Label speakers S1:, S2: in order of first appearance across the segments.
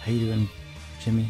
S1: How you doing, Jimmy?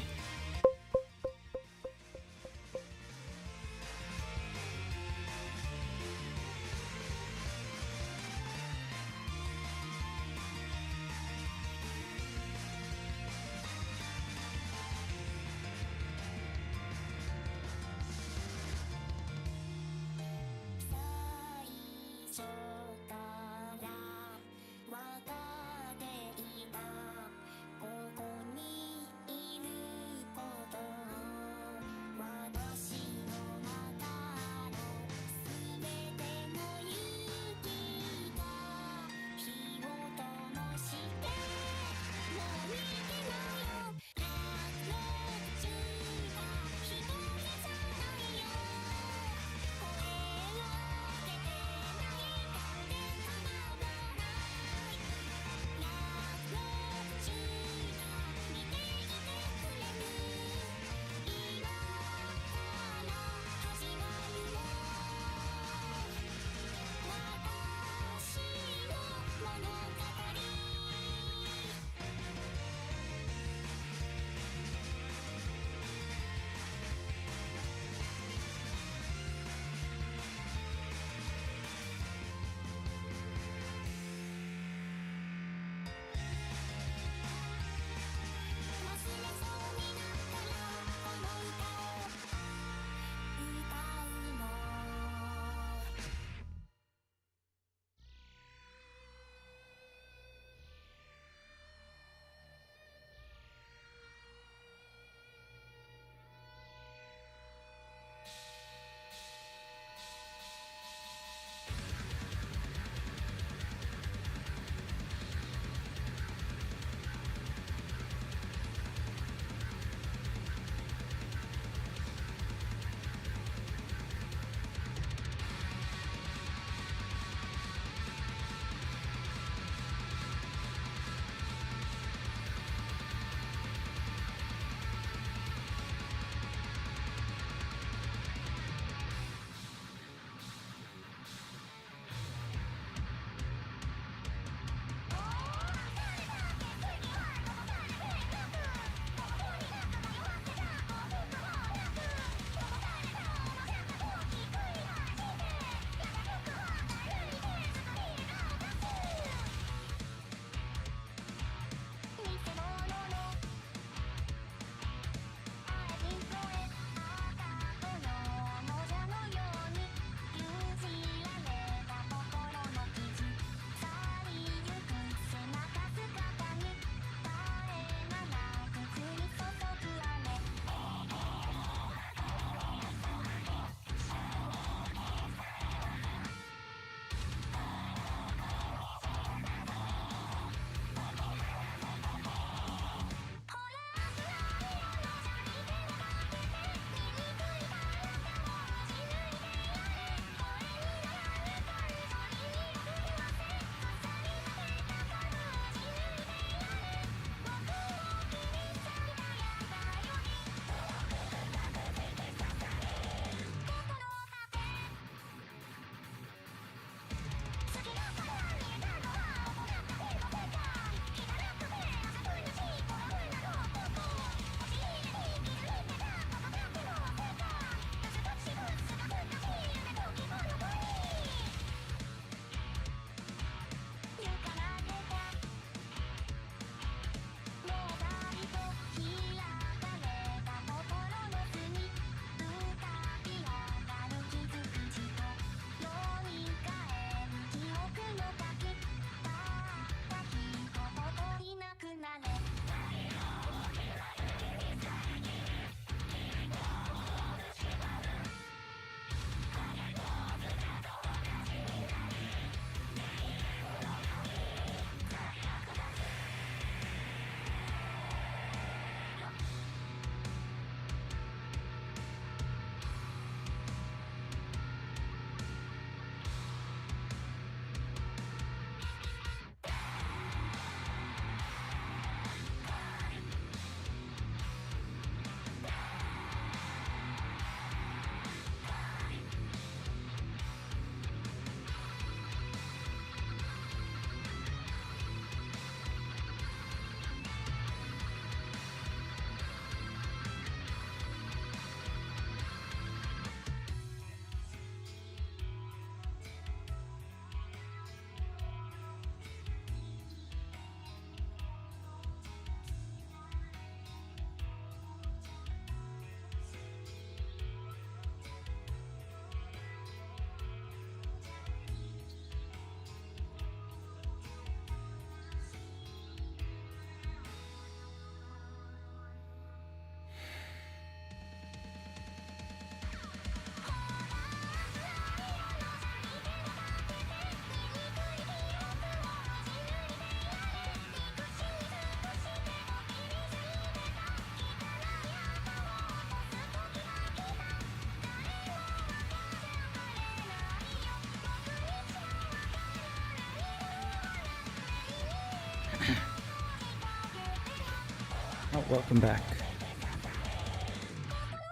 S1: welcome back.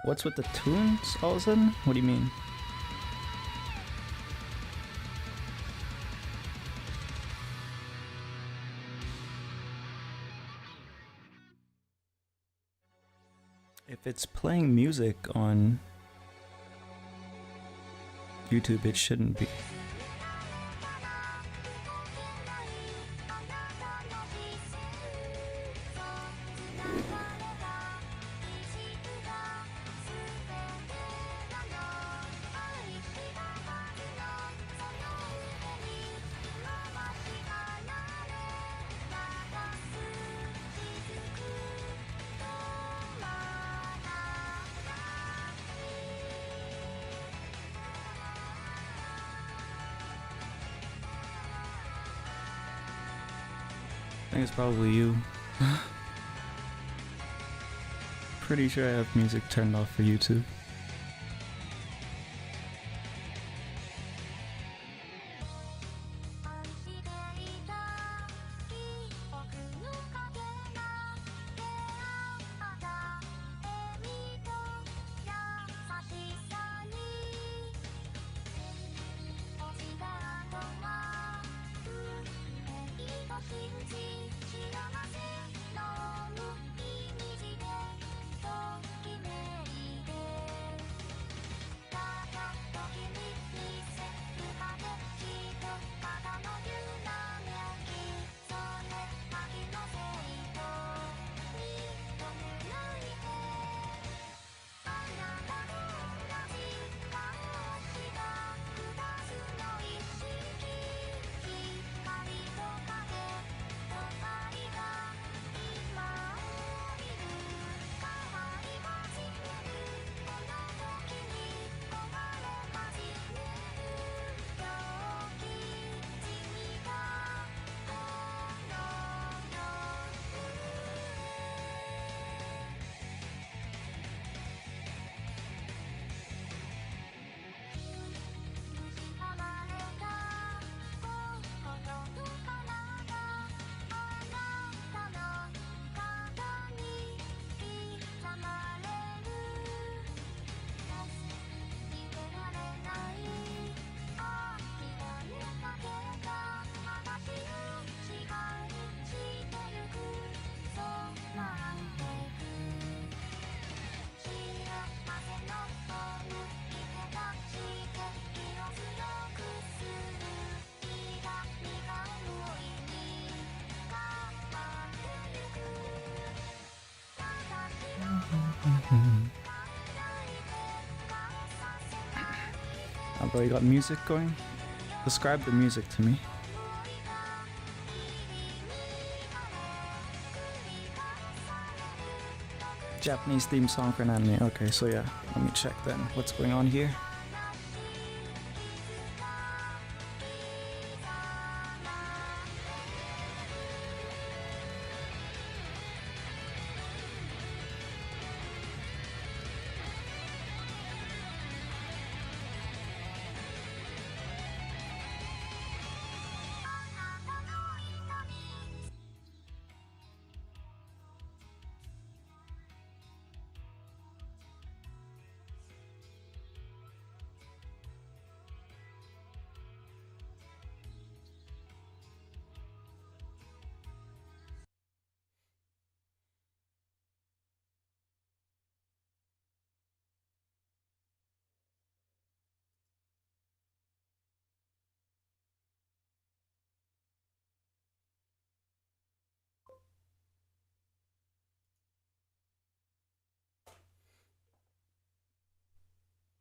S1: What's with the tunes all of a sudden? What do you mean? If it's playing music on YouTube, it shouldn't be. I think it's probably you. Pretty sure I have music turned off for YouTube. Oh, bro, you got music going? Describe the music to me. Japanese theme song for an anime. Okay, so yeah, let me check then. What's going on here?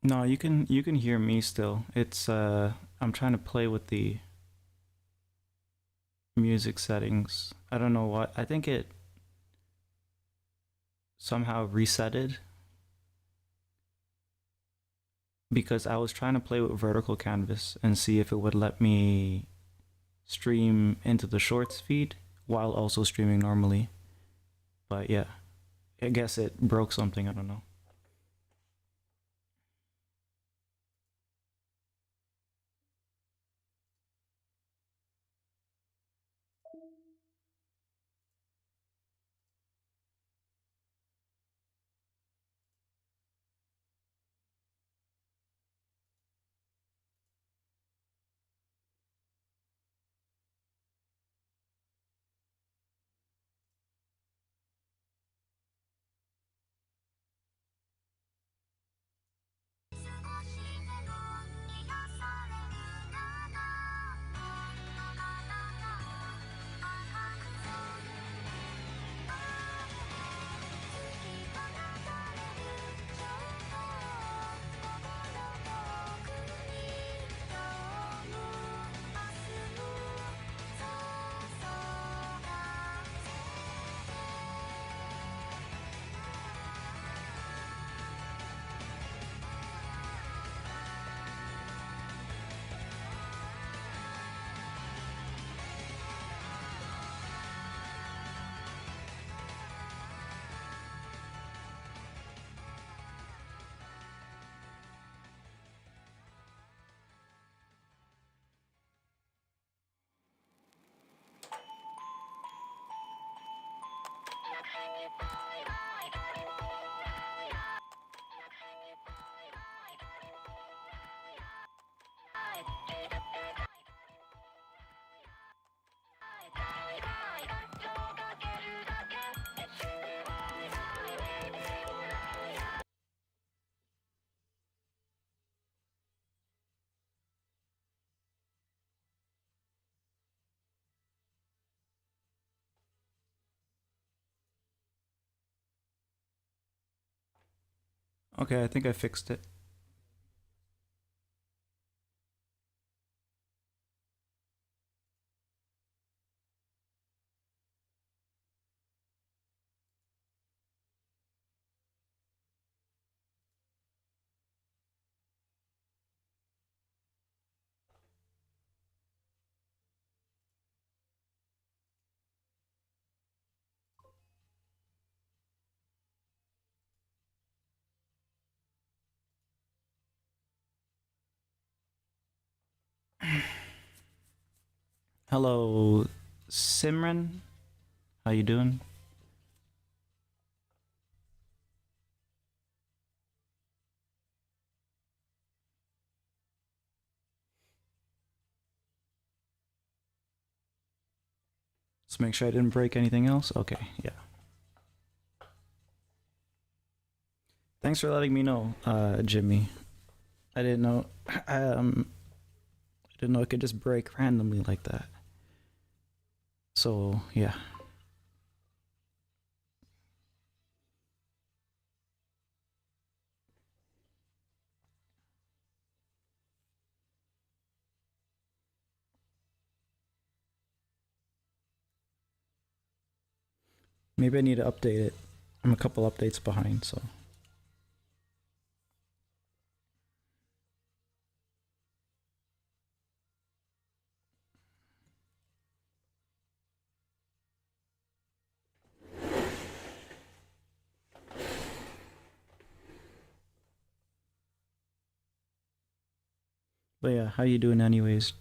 S1: No, you can hear me still. It's I'm trying to play with the music settings. I don't know what. I think it somehow resetted because I was trying to play with vertical canvas and see if it would let me stream into the shorts feed while also streaming normally. But yeah, I guess it broke something. I don't know. Okay, I think I fixed it. Hello, Simran. How you doing? Let's make sure I didn't break anything else. Okay, yeah. Thanks for letting me know, Jimmy. I didn't know. I didn't know it could just break randomly like that. So yeah, maybe I need to update it. I'm a couple updates behind, so. But yeah, how you doing, anyways?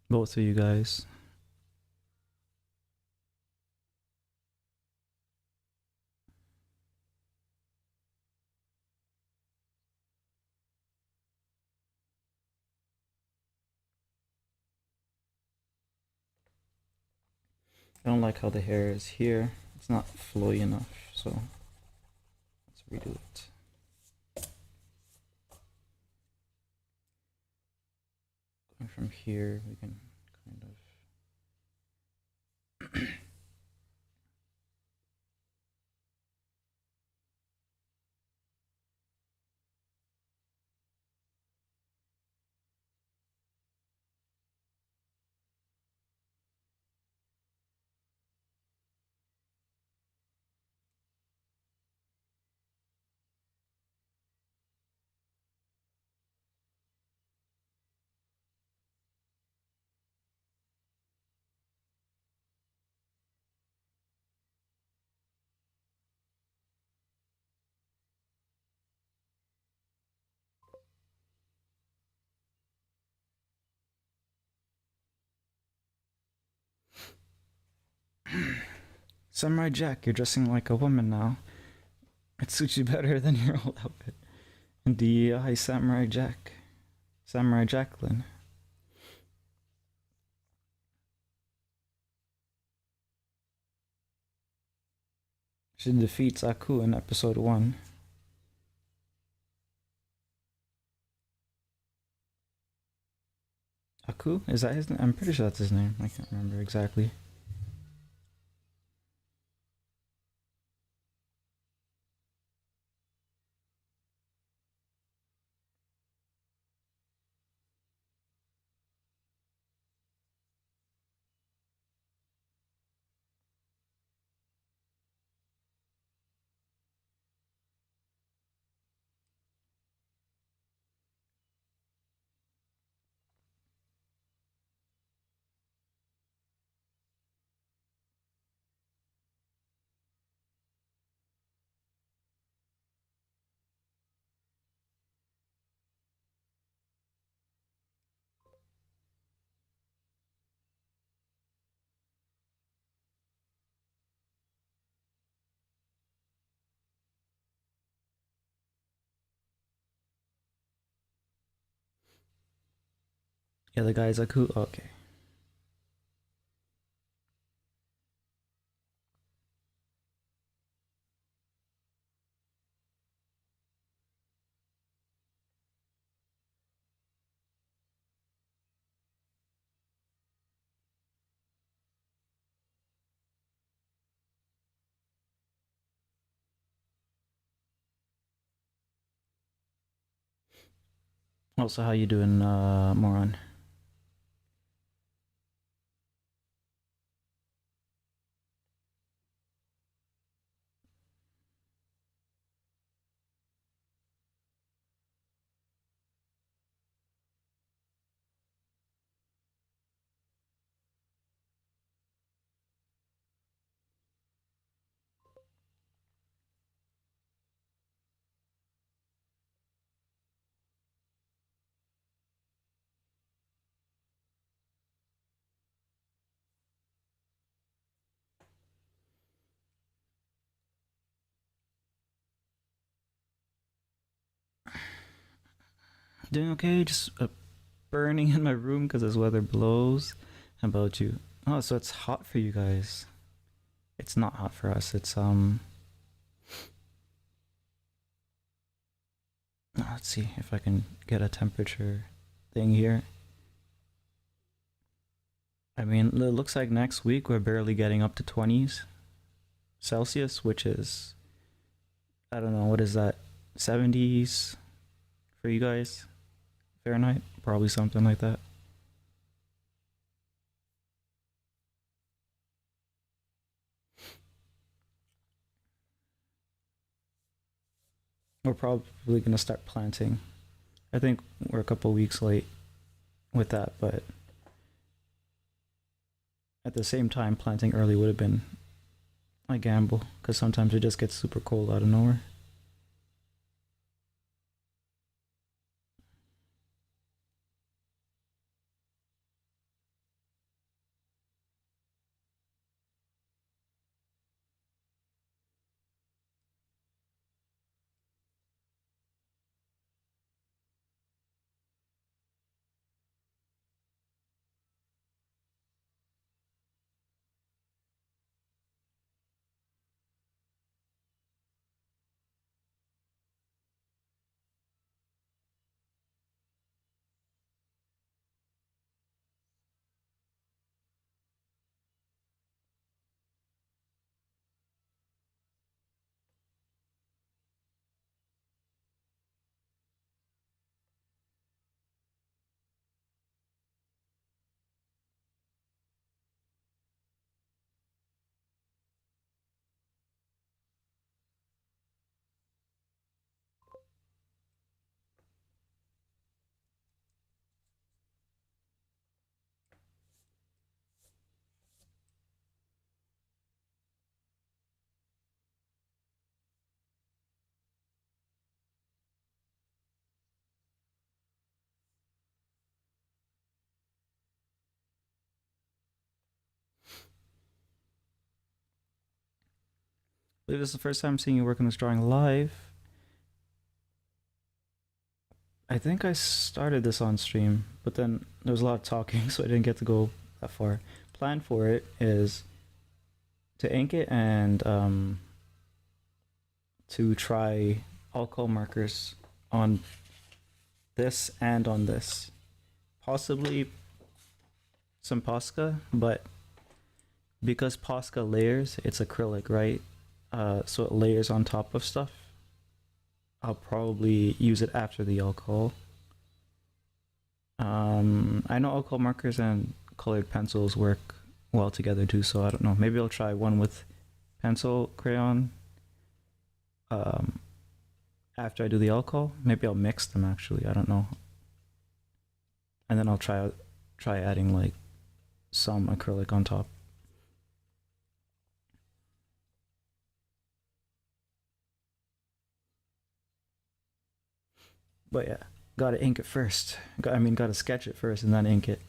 S1: Both of you guys. I don't like how the hair is here. It's not flowy enough, so let's redo it. Going from here, we can kind of. Samurai Jack, you're dressing like a woman now. It suits you better than your old outfit. Hi, Samurai Jack. Samurai Jacqueline. She defeats Aku in episode 1. Aku? Is that his name? I'm pretty sure that's his name. I can't remember exactly. Yeah, the guy's like, who? Okay. Also, how you doing, moron? Doing okay. Just burning in my room because this weather blows. How about you? Oh, so it's hot for you guys. It's not hot for us. It's. Let's see if I can get a temperature thing here. I mean, it looks like next week we're barely getting up to 20s Celsius, which is, I don't know, what is that? 70s for you guys? Fahrenheit? Probably something like that. We're probably going to start planting. I think we're a couple weeks late with that, but at the same time, planting early would have been a gamble because sometimes it just gets super cold out of nowhere. I believe this is the first time seeing you work on this drawing live. I think I started this on stream, but then there was a lot of talking, so I didn't get to go that far. Plan for it is to ink it and to try alcohol markers on this and on this. Possibly some Posca, but because Posca layers, it's acrylic, right? So it layers on top of stuff. I'll probably use it after the alcohol. I know alcohol markers and colored pencils work well together too, so I don't know. Maybe I'll try one with pencil crayon um, after I do the alcohol. Maybe I'll mix them actually. I don't know, and then I'll try adding like some acrylic on top. But yeah, gotta ink it first. I mean, gotta sketch it first and then ink it.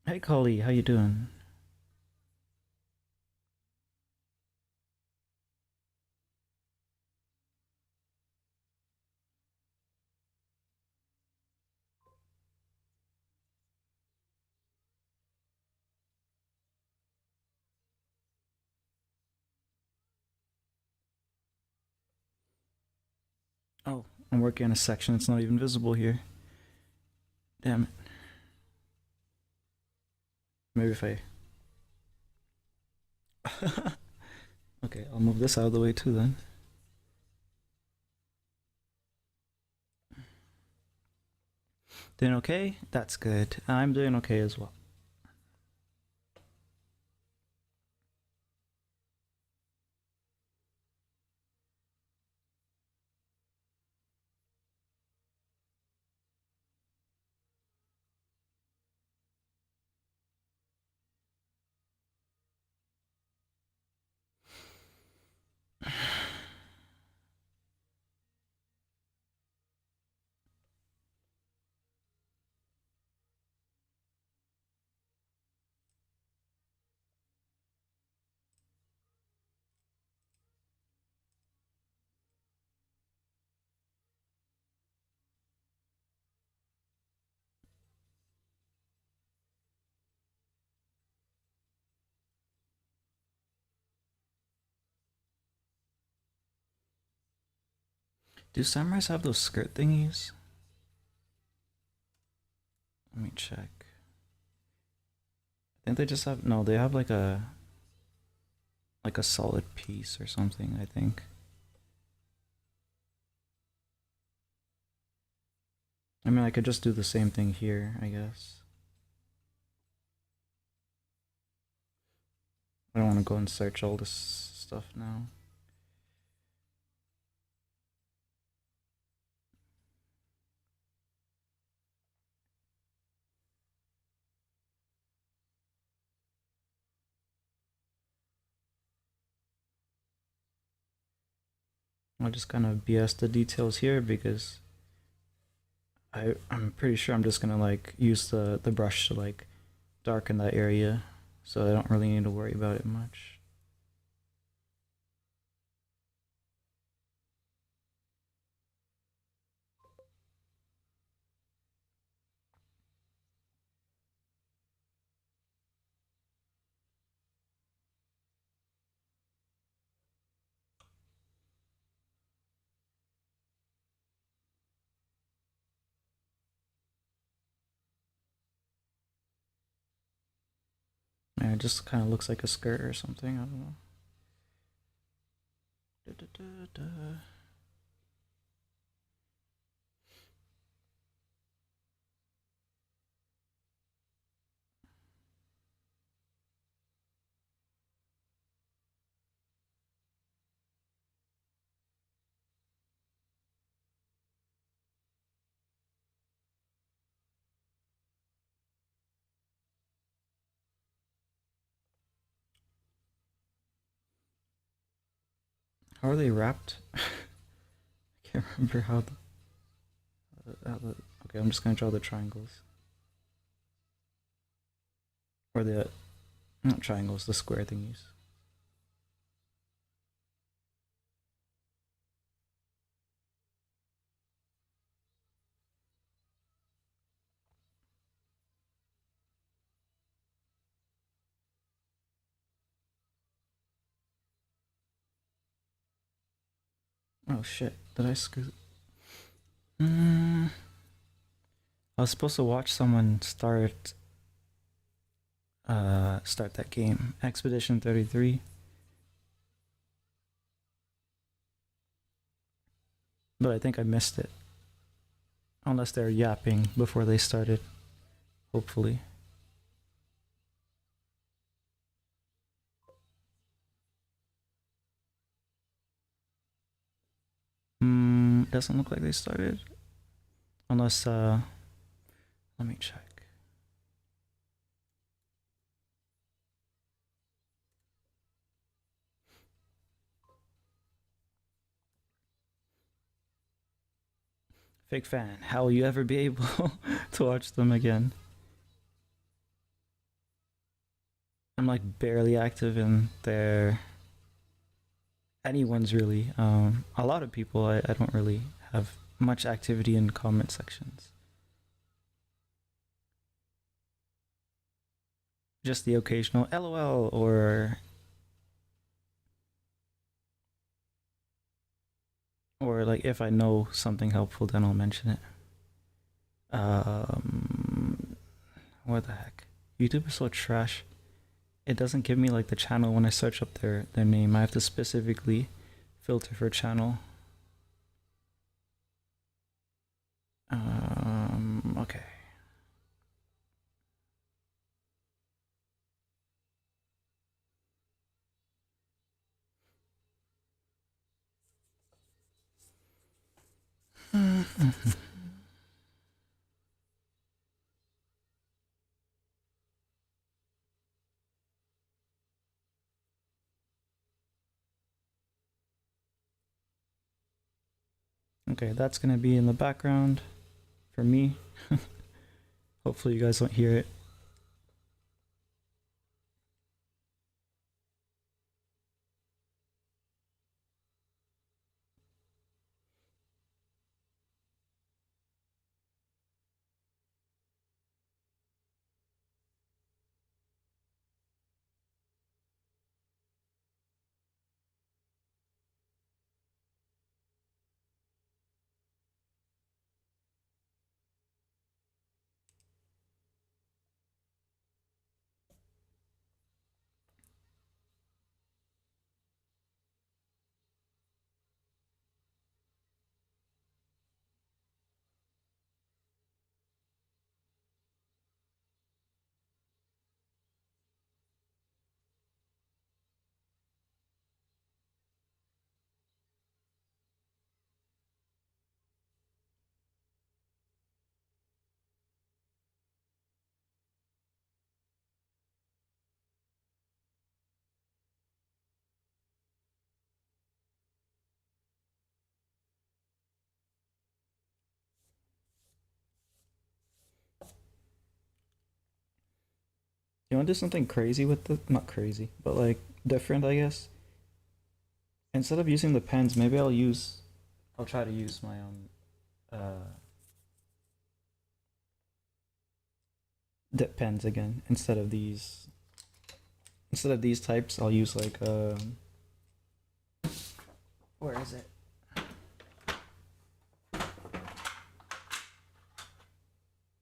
S1: Hey, Collie, how you doing? Oh, I'm working on a section that's not even visible here. Damn it. Maybe if I. Okay, I'll move this out of the way too then. Doing okay? That's good. I'm doing okay as well. Do samurais have those skirt thingies? Let me check. I think they just have. No, they have like a solid piece or something, I think. I mean, I could just do the same thing here, I guess. I don't want to go and search all this stuff now. I'll just kind of BS the details here because I'm pretty sure I'm just gonna like use the brush to like darken that area, so I don't really need to worry about it much. Yeah, it just kind of looks like a skirt or something. I don't know. Da, da, da, da. How are they wrapped? I can't remember how the. Okay, I'm just gonna draw the triangles or the not triangles, the square thingies. Oh shit! Did I screw? Mm, I was supposed to watch someone start that game, Expedition 33, but I think I missed it. Unless they're yapping before they started, hopefully. Doesn't look like they started. Unless, let me check. Fake fan, how will you ever be able to watch them again? I'm like barely active in their anyone's really. A lot of people I don't really have much activity in comment sections. Just the occasional LOL or like if I know something helpful, then I'll mention it. Um, what the heck? YouTube is so trash. It doesn't give me like the channel when I search up their name. I have to specifically filter for channel. Okay. Okay, that's gonna be in the background for me. Hopefully you guys don't hear it. You want to do something crazy with the not crazy, but like different, I guess. Instead of using the pens, maybe I'll try to use my own dip pens again instead of these types. I'll use like where is it?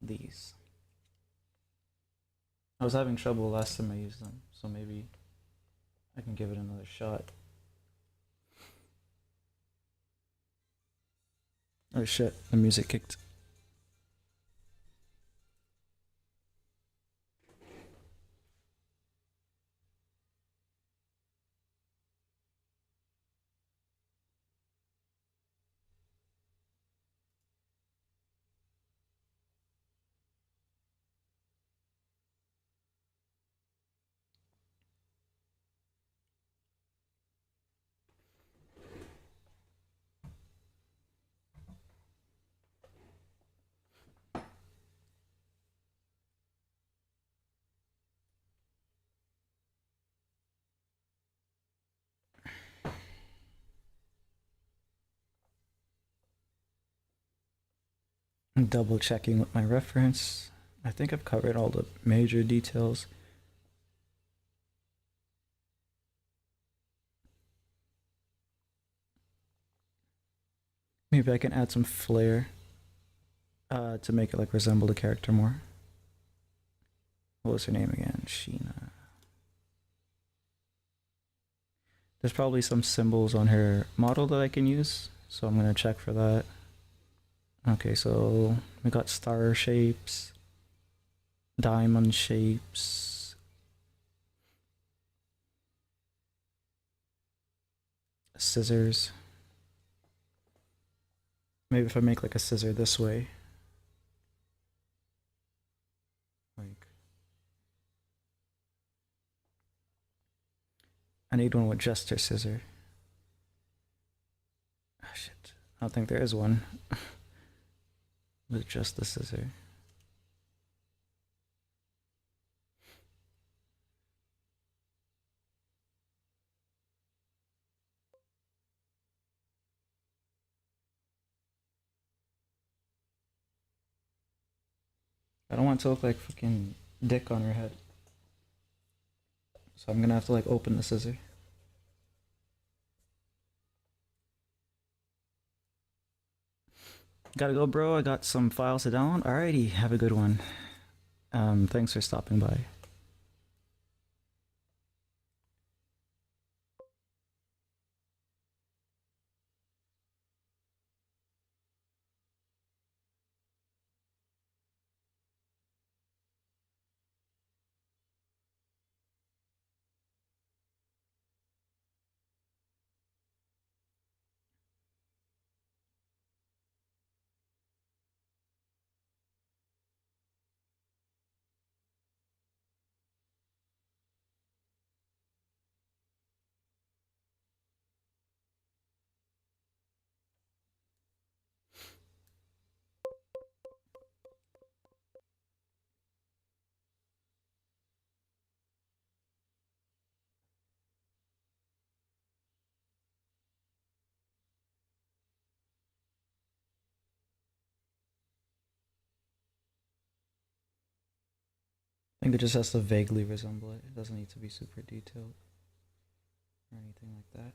S1: These. I was having trouble last time I used them, so maybe I can give it another shot. Oh shit, the music kicked. I'm double checking with my reference. I think I've covered all the major details. Maybe I can add some flair to make it like resemble the character more. What was her name again? Sheena. There's probably some symbols on her model that I can use, so I'm gonna check for that. Okay, so we got star shapes, diamond shapes, scissors. Maybe if I make like a scissor this way. Like, I need one with just her scissor. Oh shit, I don't think there is one with just the scissor. I don't want it to look like fucking dick on her head. So I'm gonna have to like open the scissor. Gotta go, bro. I got some files to download. Alrighty, have a good one. Thanks for stopping by. I think it just has to vaguely resemble it. It doesn't need to be super detailed or anything like that.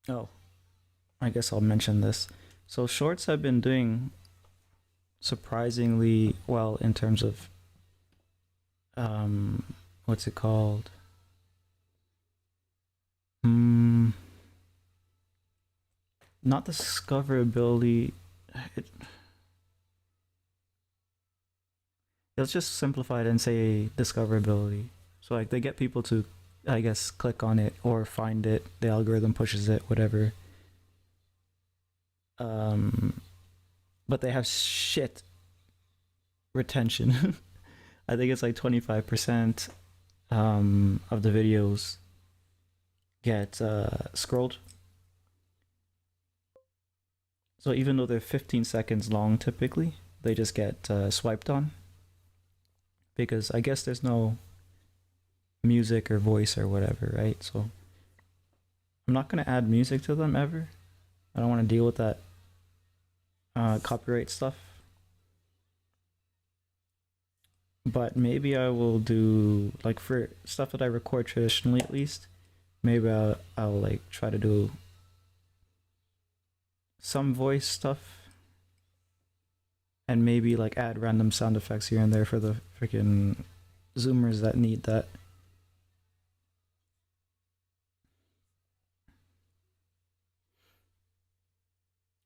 S1: Oh, I guess I'll mention this. So shorts have been doing surprisingly well in terms of um what's it called? Mm, not discoverability. It, let's just simplify it and say discoverability. So like they get people to, I guess, click on it or find it. The algorithm pushes it, whatever. Um, but they have shit retention. I think it's like 25% of the videos get scrolled. So even though they're 15 seconds long, typically they just get swiped on because I guess there's no music or voice or whatever, right? So I'm not gonna add music to them ever. I don't want to deal with that copyright stuff. But maybe I will do like for stuff that I record traditionally at least. Maybe I'll like try to do some voice stuff and maybe like add random sound effects here and there for the freaking zoomers that need that.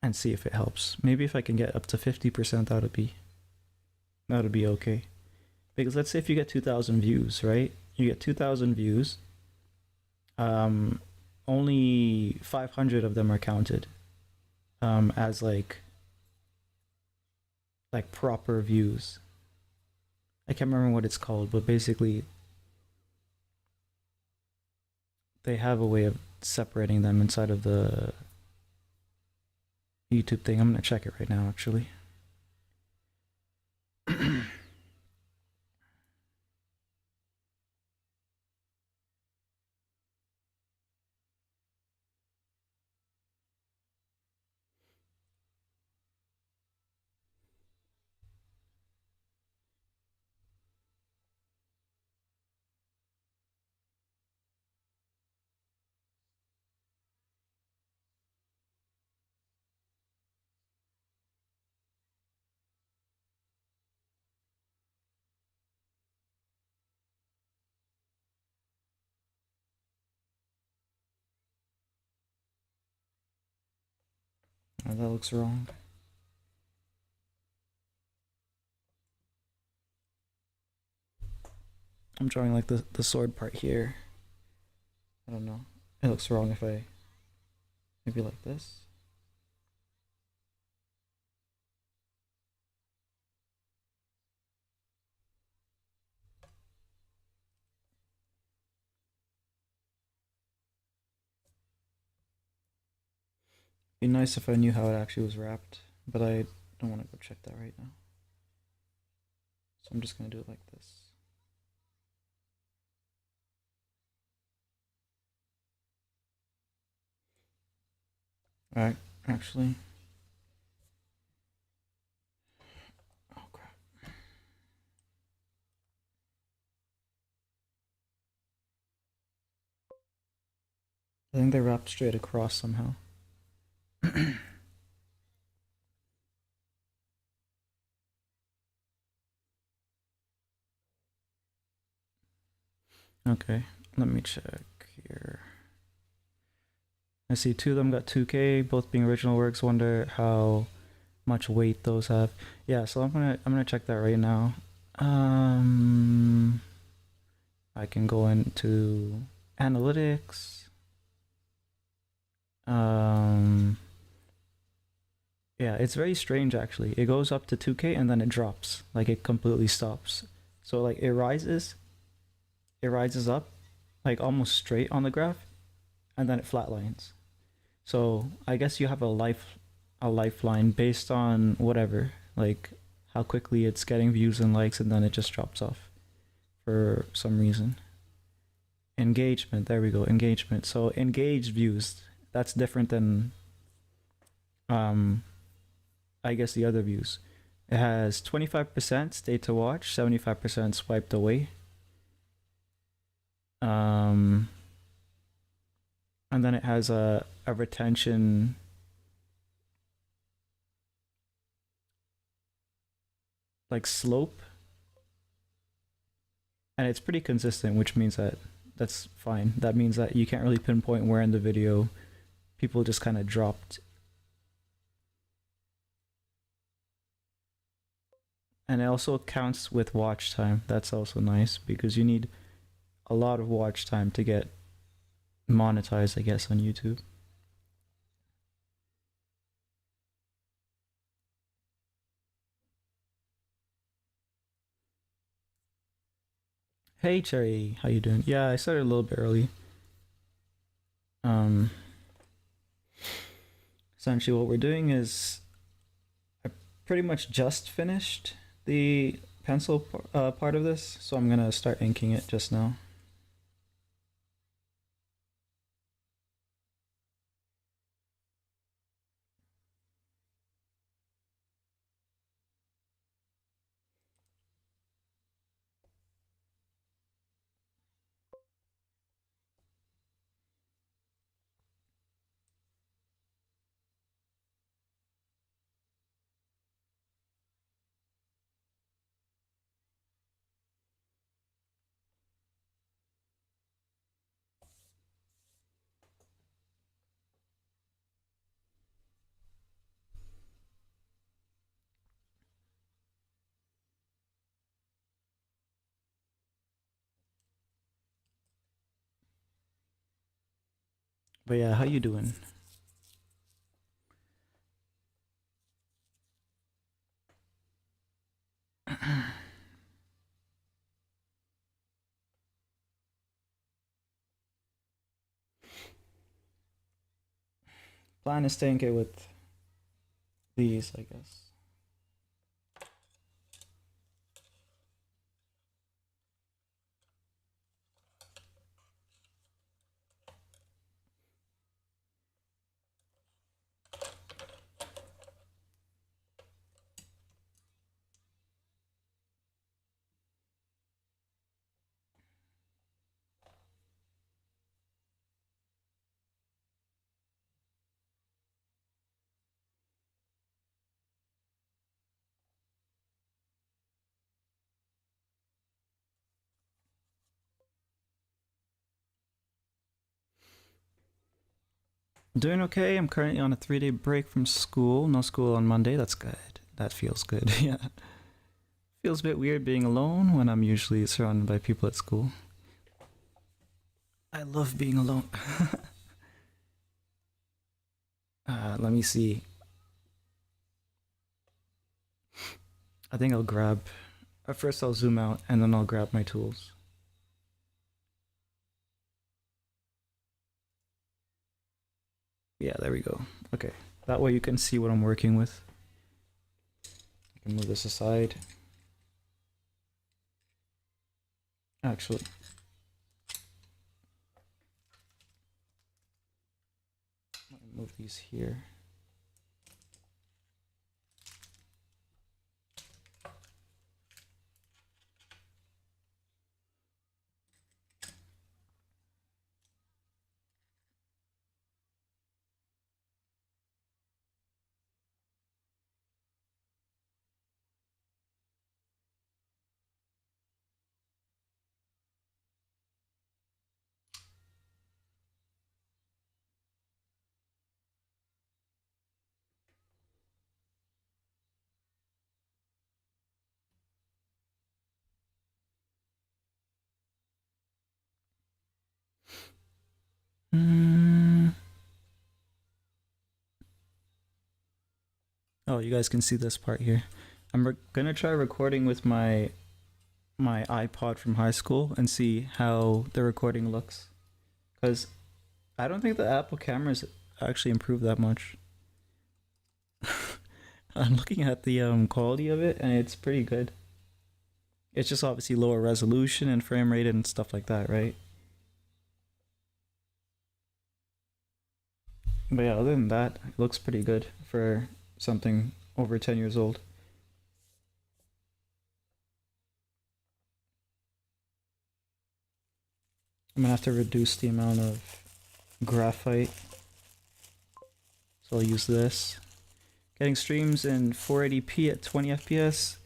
S1: And see if it helps. Maybe if I can get up to 50%, that would be okay. Because let's say if you get 2,000 views, right? You get 2,000 views. Um, only 500 of them are counted as like proper views. I can't remember what it's called, but basically they have a way of separating them inside of the YouTube thing. I'm gonna check it right now, actually. Oh, that looks wrong. I'm drawing like the sword part here. I don't know. It looks wrong if I maybe like this. Be nice if I knew how it actually was wrapped, but I don't want to go check that right now. So I'm just gonna do it like this. Alright, actually. Oh crap. I think they wrapped straight across somehow. Okay, let me check here. I see two of them got 2K, both being original works. Wonder how much weight those have. Yeah, so I'm gonna check that right now. I can go into analytics. Yeah, it's very strange actually. It goes up to 2K and then it drops. Like it completely stops. So like it rises up like almost straight on the graph and then it flatlines. So I guess you have a lifeline based on whatever, like how quickly it's getting views and likes and then it just drops off for some reason. Engagement, there we go, engagement. So engaged views, that's different than um I guess the other views. It has 25% stay to watch, 75% swiped away. Um and then it has a retention like slope, and it's pretty consistent, which means that that's fine. That means that you can't really pinpoint where in the video people just kind of dropped. And it also counts with watch time. That's also nice because you need a lot of watch time to get monetized, I guess, on YouTube. Hey Cherry, how you doing? Yeah, I started a little bit early. Um, Essentially, what we're doing is I pretty much just finished the pencil part of this, so I'm gonna start inking it just now. But yeah, how you doing? Plan is staying it with these, I guess. Doing okay. I'm currently on a 3 day break from school. No school on Monday. That's good. That feels good. Yeah. Feels a bit weird being alone when I'm usually surrounded by people at school. I love being alone. Let me see. I think I'll grab. First, I'll zoom out and then I'll grab my tools. Yeah, there we go. Okay. That way you can see what I'm working with. I can move this aside. Actually, move these here. Mm. Oh, you guys can see this part here. I'm gonna try recording with my iPod from high school and see how the recording looks. Because I don't think the Apple cameras actually improved that much. I'm looking at the quality of it and it's pretty good. It's just obviously lower resolution and frame rate and stuff like that, right? But yeah, other than that, it looks pretty good for something over 10 years old. I'm gonna have to reduce the amount of graphite, so I'll use this. Getting streams in 480p at 20 FPS.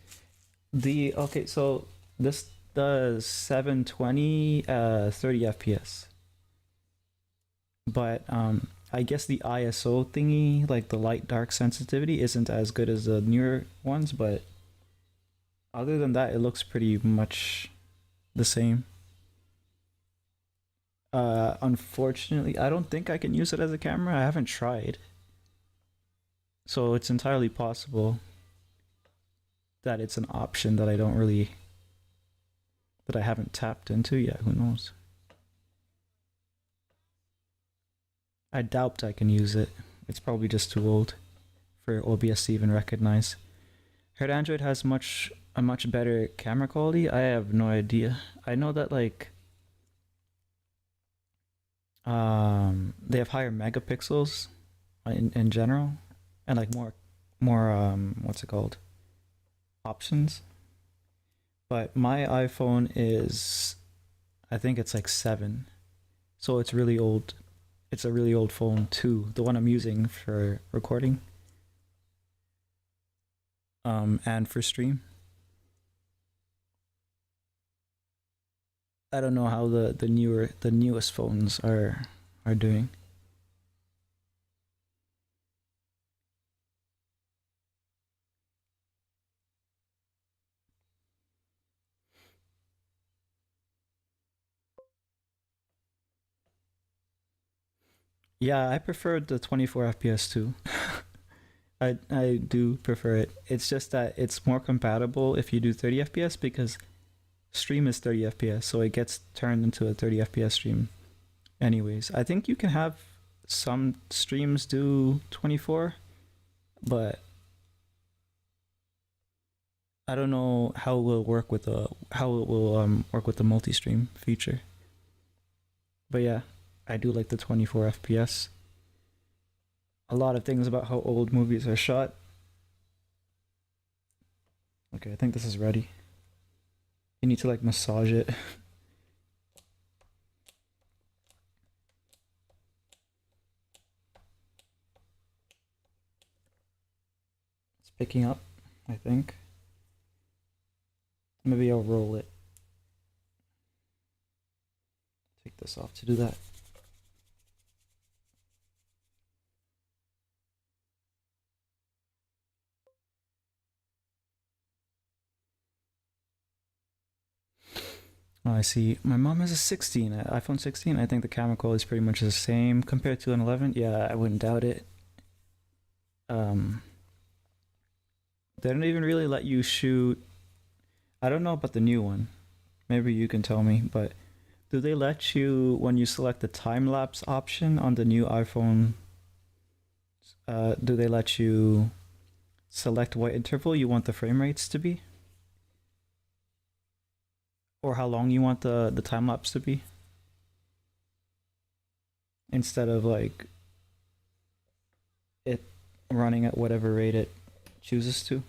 S1: Okay, so this does 720 30 FPS. But I guess the ISO thingy, like the light dark sensitivity, isn't as good as the newer ones, but other than that, it looks pretty much the same. Unfortunately, I don't think I can use it as a camera. I haven't tried. So it's entirely possible that it's an option that I haven't tapped into yet. Who knows? I doubt I can use it. It's probably just too old for OBS to even recognize. Heard Android has a much better camera quality. I have no idea. I know that like they have higher megapixels in general, and like more what's it called, options. But my iPhone is, I think it's like 7, so it's really old. It's a really old phone too, the one I'm using for recording and for stream. I don't know how the newest phones are doing. Yeah, I prefer the 24 FPS too. I do prefer it. It's just that it's more compatible if you do 30 FPS because stream is 30 FPS, so it gets turned into a 30 FPS stream anyways. I think you can have some streams do 24, but I don't know how it will work with the multi-stream feature. But yeah, I do like the 24 FPS. A lot of things about how old movies are shot. Okay, I think this is ready. You need to like massage it. It's picking up, I think. Maybe I'll roll it. Take this off to do that. Oh, I see. My mom has a 16, iPhone 16. I think the camera quality is pretty much the same compared to an 11. Yeah, I wouldn't doubt it. Um, they don't even really let you shoot. I don't know about the new one. Maybe you can tell me, but do they let you, when you select the time lapse option on the new iPhone, do they let you select what interval you want the frame rates to be? Or how long you want the time lapse to be? Instead of like it running at whatever rate it chooses to.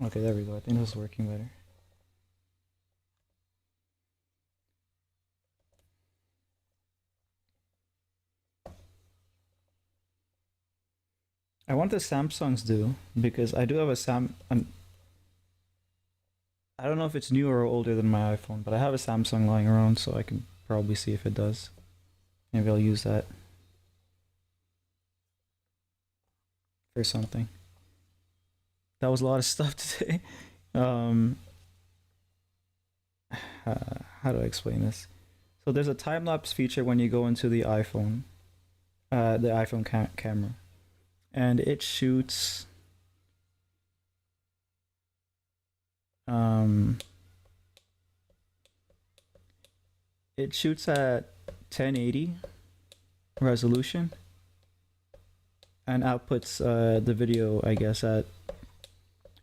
S1: Okay, there we go. I think this is working better. I want the Samsungs do because I do have I don't know if it's newer or older than my iPhone, but I have a Samsung lying around, so I can probably see if it does. Maybe I'll use that for something. That was a lot of stuff today. Um, how do I explain this? So there's a time lapse feature when you go into the iPhone camera, and it shoots. Um, it shoots at 1080 resolution and outputs the video, I guess, at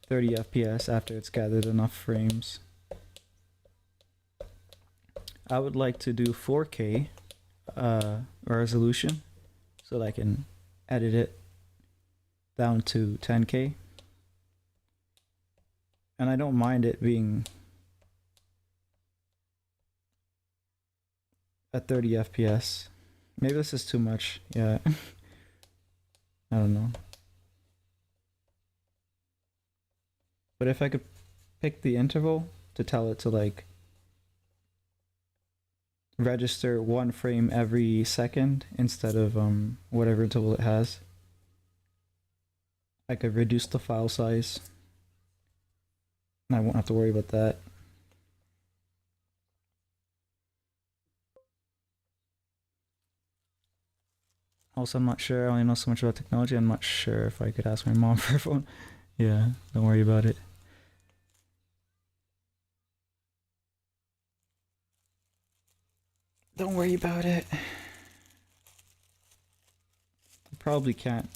S1: 30 FPS after it's gathered enough frames. I would like to do 4K resolution so that I can edit it down to 10K. And I don't mind it being at 30 FPS. Maybe this is too much. Yeah. I don't know. But if I could pick the interval to tell it to like register one frame every second instead of whatever interval it has, I could reduce the file size. And I won't have to worry about that. Also, I'm not sure. I only know so much about technology. I'm not sure if I could ask my mom for a phone. Yeah, don't worry about it. Don't worry about it. I probably can't.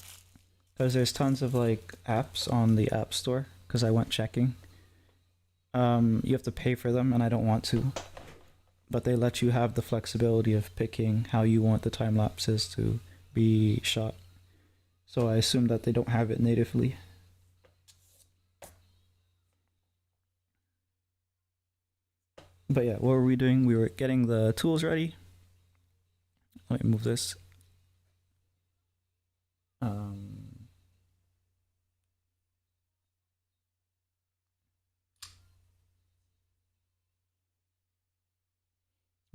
S1: Because there's tons of like apps on the App Store. Because I went checking. You have to pay for them, and I don't want to. But they let you have the flexibility of picking how you want the time lapses to be shot. So I assume that they don't have it natively. But yeah, what were we doing? We were getting the tools ready. Let me move this.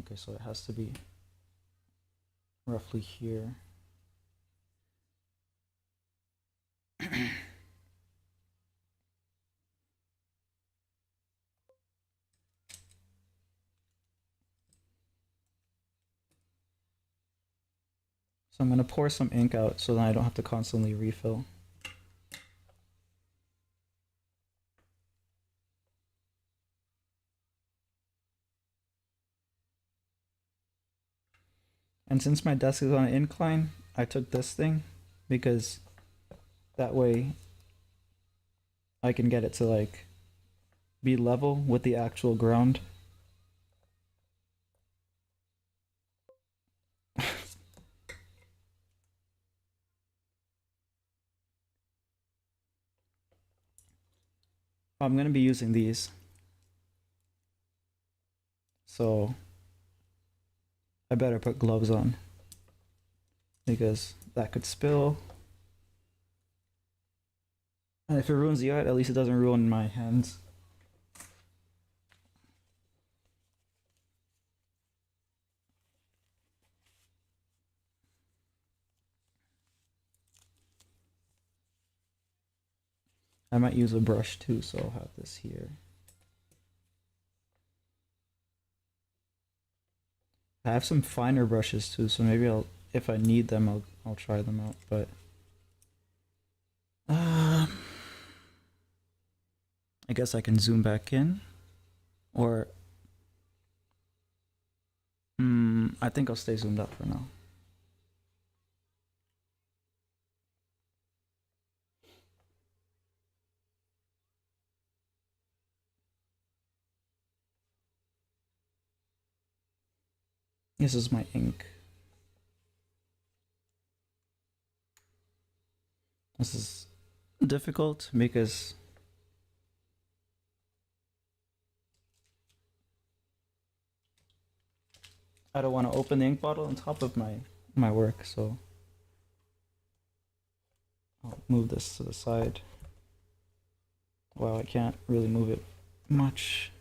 S1: Okay, so it has to be roughly here. So I'm gonna pour some ink out so then I don't have to constantly refill. And since my desk is on an incline, I took this thing because that way I can get it to like be level with the actual ground. I'm gonna be using these. So I better put gloves on because that could spill. And if it ruins the art, at least it doesn't ruin my hands. I might use a brush too, so I'll have this here. I have some finer brushes too, so maybe I'll, if I need them, I'll try them out. But I guess I can zoom back in, or I think I'll stay zoomed up for now. This is my ink. This is difficult because I don't want to open the ink bottle on top of my work, so I'll move this to the side. Well, I can't really move it much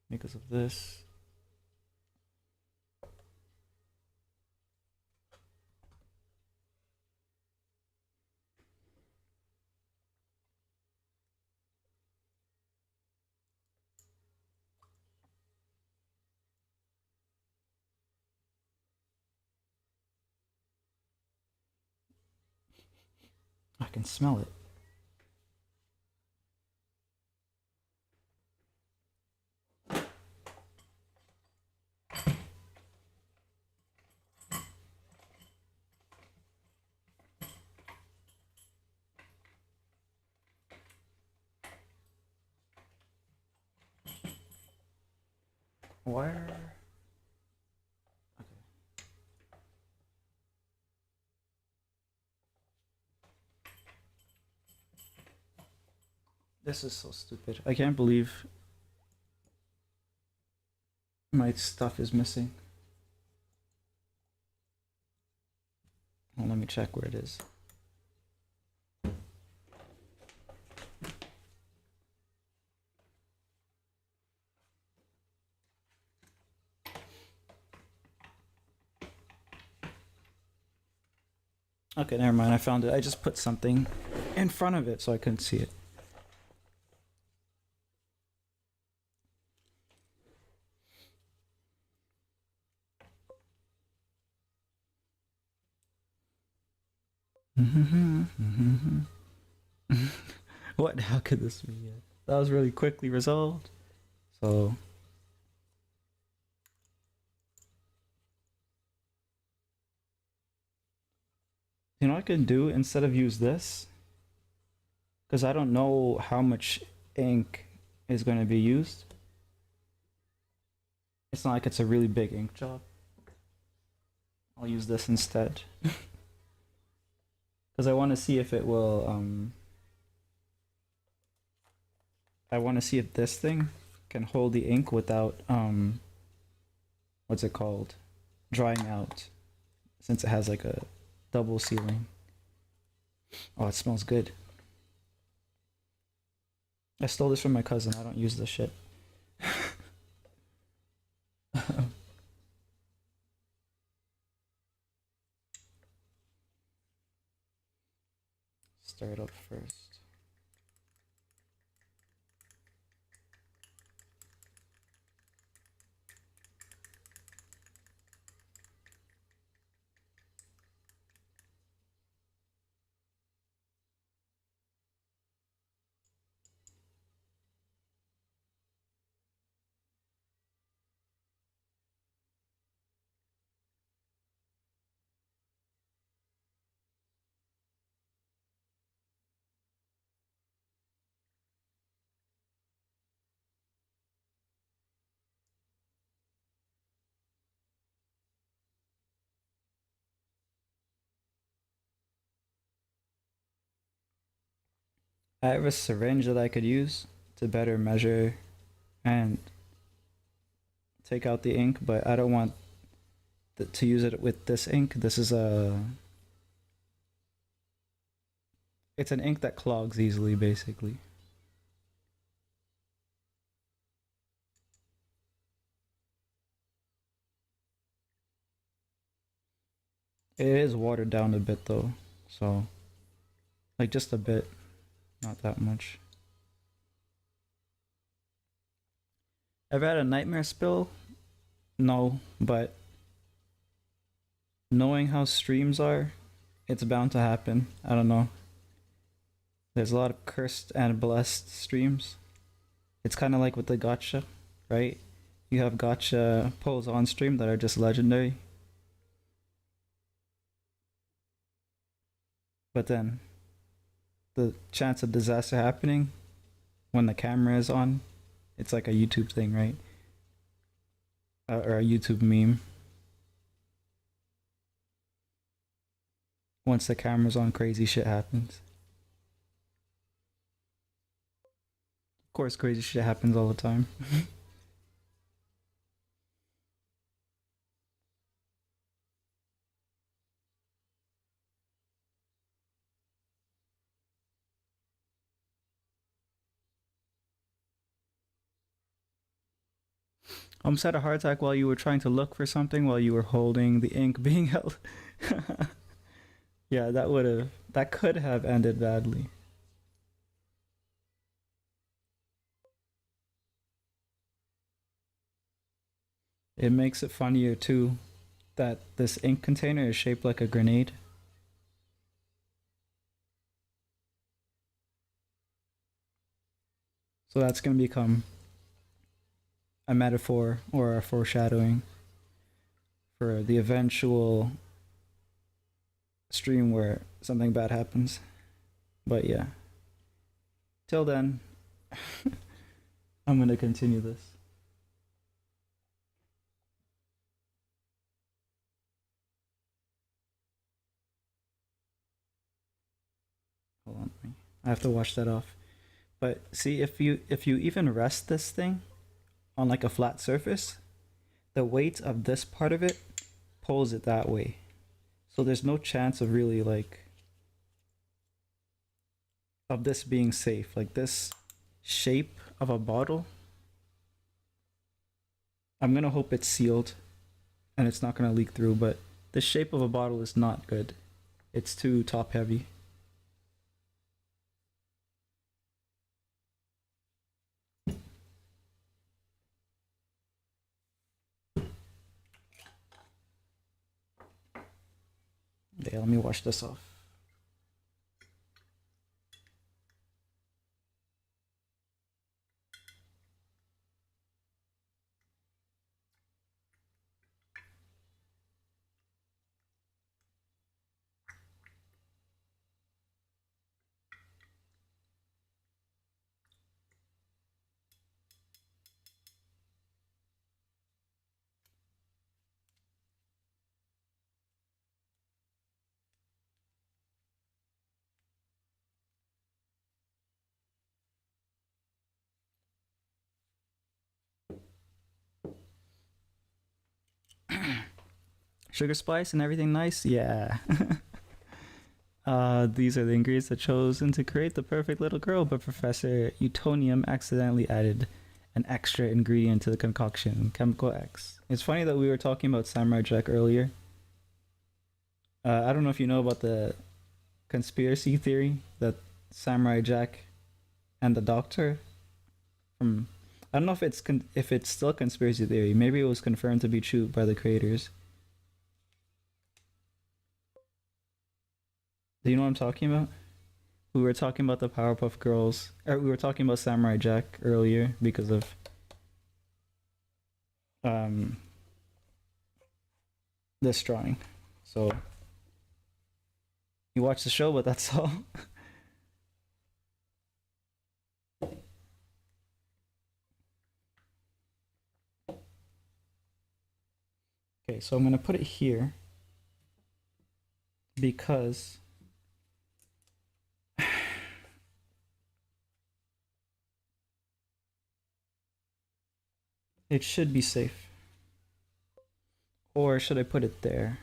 S1: because of this. I can smell it. Where? Okay. This is so stupid. I can't believe my stuff is missing. Well, let me check where it is. Okay, never mind. I found it. I just put something in front of it so I couldn't see it. What? How could this be? That was really quickly resolved. So, you know what I can do instead of use this? Because I don't know how much ink is going to be used. It's not like it's a really big ink job. I'll use this instead. Because I want to see if it will, I want to see if this thing can hold the ink without, what's it called? Drying out. Since it has like a double sealing. Oh, it smells good. I stole this from my cousin. I don't use this shit. Stir it up first. I have a syringe that I could use to better measure and take out the ink, but I don't want to use it with this ink. This is it's an ink that clogs easily, basically. It is watered down a bit though, so like just a bit, not that much. Ever had a nightmare spill? No, but knowing how streams are, it's bound to happen. I don't know. There's a lot of cursed and blessed streams. It's kind of like with the gotcha, right? You have gotcha pulls on stream that are just legendary. But then the chance of disaster happening when the camera is on, it's like a YouTube thing, right? Or a YouTube meme. Once the camera's on, crazy shit happens. Of course, crazy shit happens all the time. I almost had a heart attack while you were trying to look for something while you were holding the ink being held. Yeah, that could have ended badly. It makes it funnier too that this ink container is shaped like a grenade. So that's going to become a metaphor or a foreshadowing for the eventual stream where something bad happens. But yeah, till then, I'm going to continue this. Hold on, I have to wash that off. But see, if you even rest this thing on like a flat surface, the weight of this part of it pulls it that way. So there's no chance of really like of this being safe. Like this shape of a bottle, I'm gonna hope it's sealed and it's not gonna leak through, but the shape of a bottle is not good. It's too top heavy. Yeah, let me wash this off. Sugar spice and everything nice? Yeah. These are the ingredients that chosen to create the perfect little girl, but Professor Utonium accidentally added an extra ingredient to the concoction, chemical X. It's funny that we were talking about Samurai Jack earlier. I don't know if you know about the conspiracy theory that Samurai Jack and the Doctor from I don't know if it's still a conspiracy theory. Maybe it was confirmed to be true by the creators. Do you know what I'm talking about? We were talking about the Powerpuff Girls, or we were talking about Samurai Jack earlier because of um this drawing. So you watch the show, but that's all. Okay, so I'm gonna put it here because it should be safe. Or should I put it there?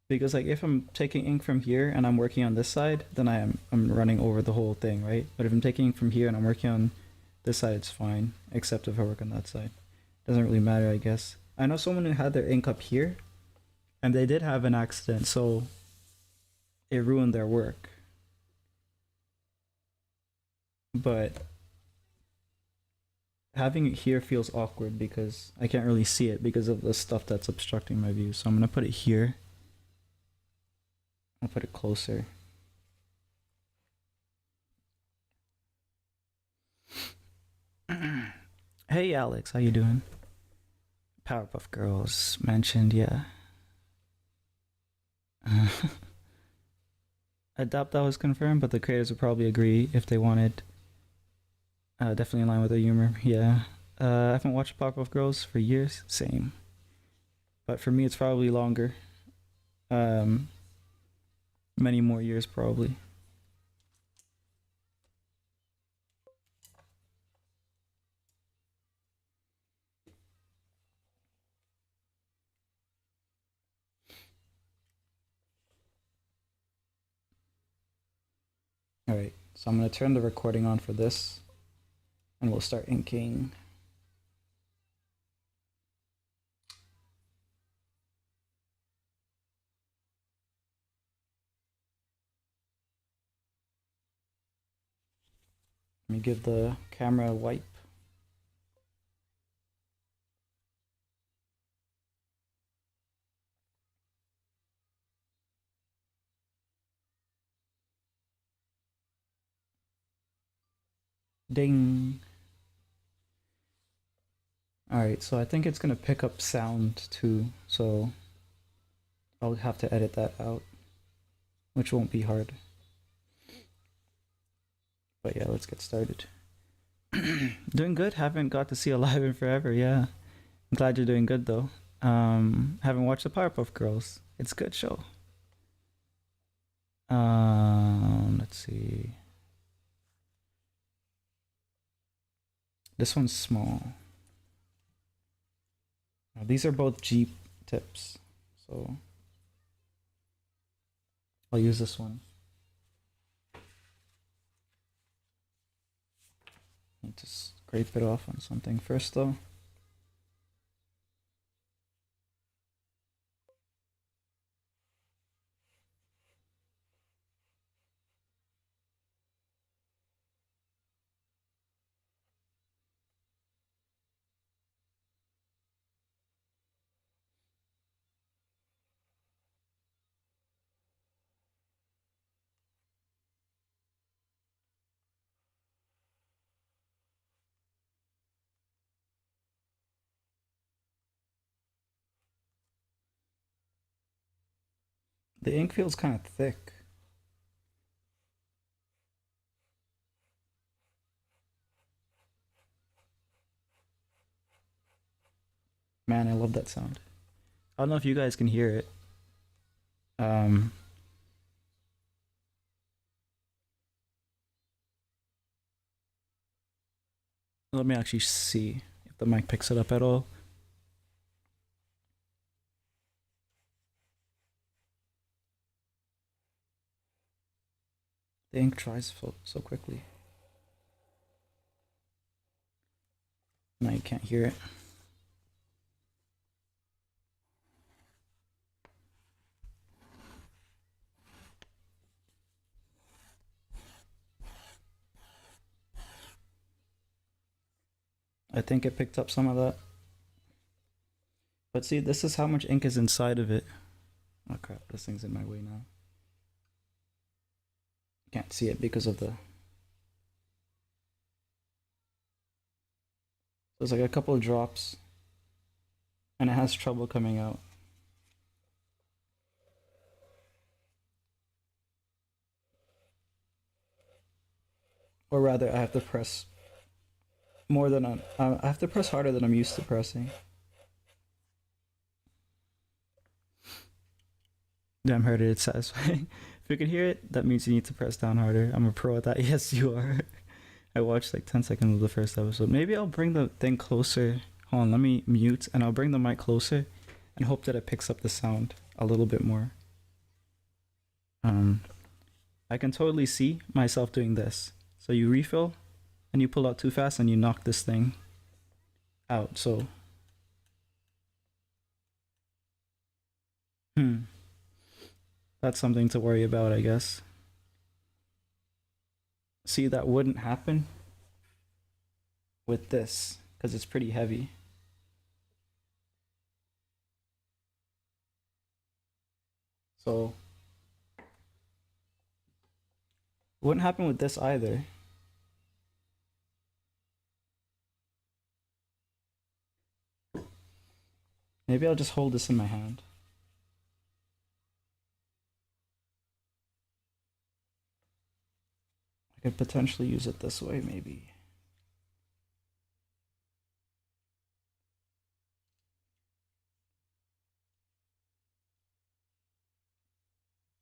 S1: Because like if I'm taking ink from here and I'm working on this side, then I'm running over the whole thing, right? But if I'm taking ink from here and I'm working on this side, it's fine. Except if I work on that side. Doesn't really matter, I guess. I know someone who had their ink up here and they did have an accident, so it ruined their work. But having it here feels awkward because I can't really see it because of the stuff that's obstructing my view. So I'm gonna put it here. I'll put it closer. Hey Alex, how you doing? Powerpuff Girls mentioned, yeah. I doubt that was confirmed, but the creators would probably agree if they wanted. Definitely in line with their humor, yeah. I haven't watched Powerpuff Girls for years, same. But for me, it's probably longer. Um, Many more years, probably. Alright, so I'm gonna turn the recording on for this, and we'll start inking. Let me give the camera a wipe. Ding. Alright, so I think it's gonna pick up sound too, so I'll have to edit that out, which won't be hard. But yeah, let's get started. Doing good. Haven't got to see Alive in forever. Yeah, I'm glad you're doing good though. Haven't watched the Powerpuff Girls. It's a good show. Let's see. This one's small. These are both Jeep tips, so I'll use this one. Need to scrape it off on something first though. The ink feels kind of thick. Man, I love that sound. I don't know if you guys can hear it. Um, Let me actually see if the mic picks it up at all. The ink dries so quickly. Now you can't hear it. I think it picked up some of that. But see, this is how much ink is inside of it. Oh crap, this thing's in my way now. Can't see it because of the... There's like a couple of drops. And it has trouble coming out. Or rather, I have to press more than I have to press harder than I'm used to pressing. Damn, heard it. It's satisfying. If you can hear it, that means you need to press down harder. I'm a pro at that. Yes, you are. I watched like 10 seconds of the first episode. Maybe I'll bring the thing closer. Hold on, let me mute and I'll bring the mic closer and hope that it picks up the sound a little bit more. I can totally see myself doing this. So you refill and you pull out too fast and you knock this thing out. So that's something to worry about, I guess. See, that wouldn't happen with this because it's pretty heavy. So it wouldn't happen with this either. Maybe I'll just hold this in my hand. I could potentially use it this way, maybe.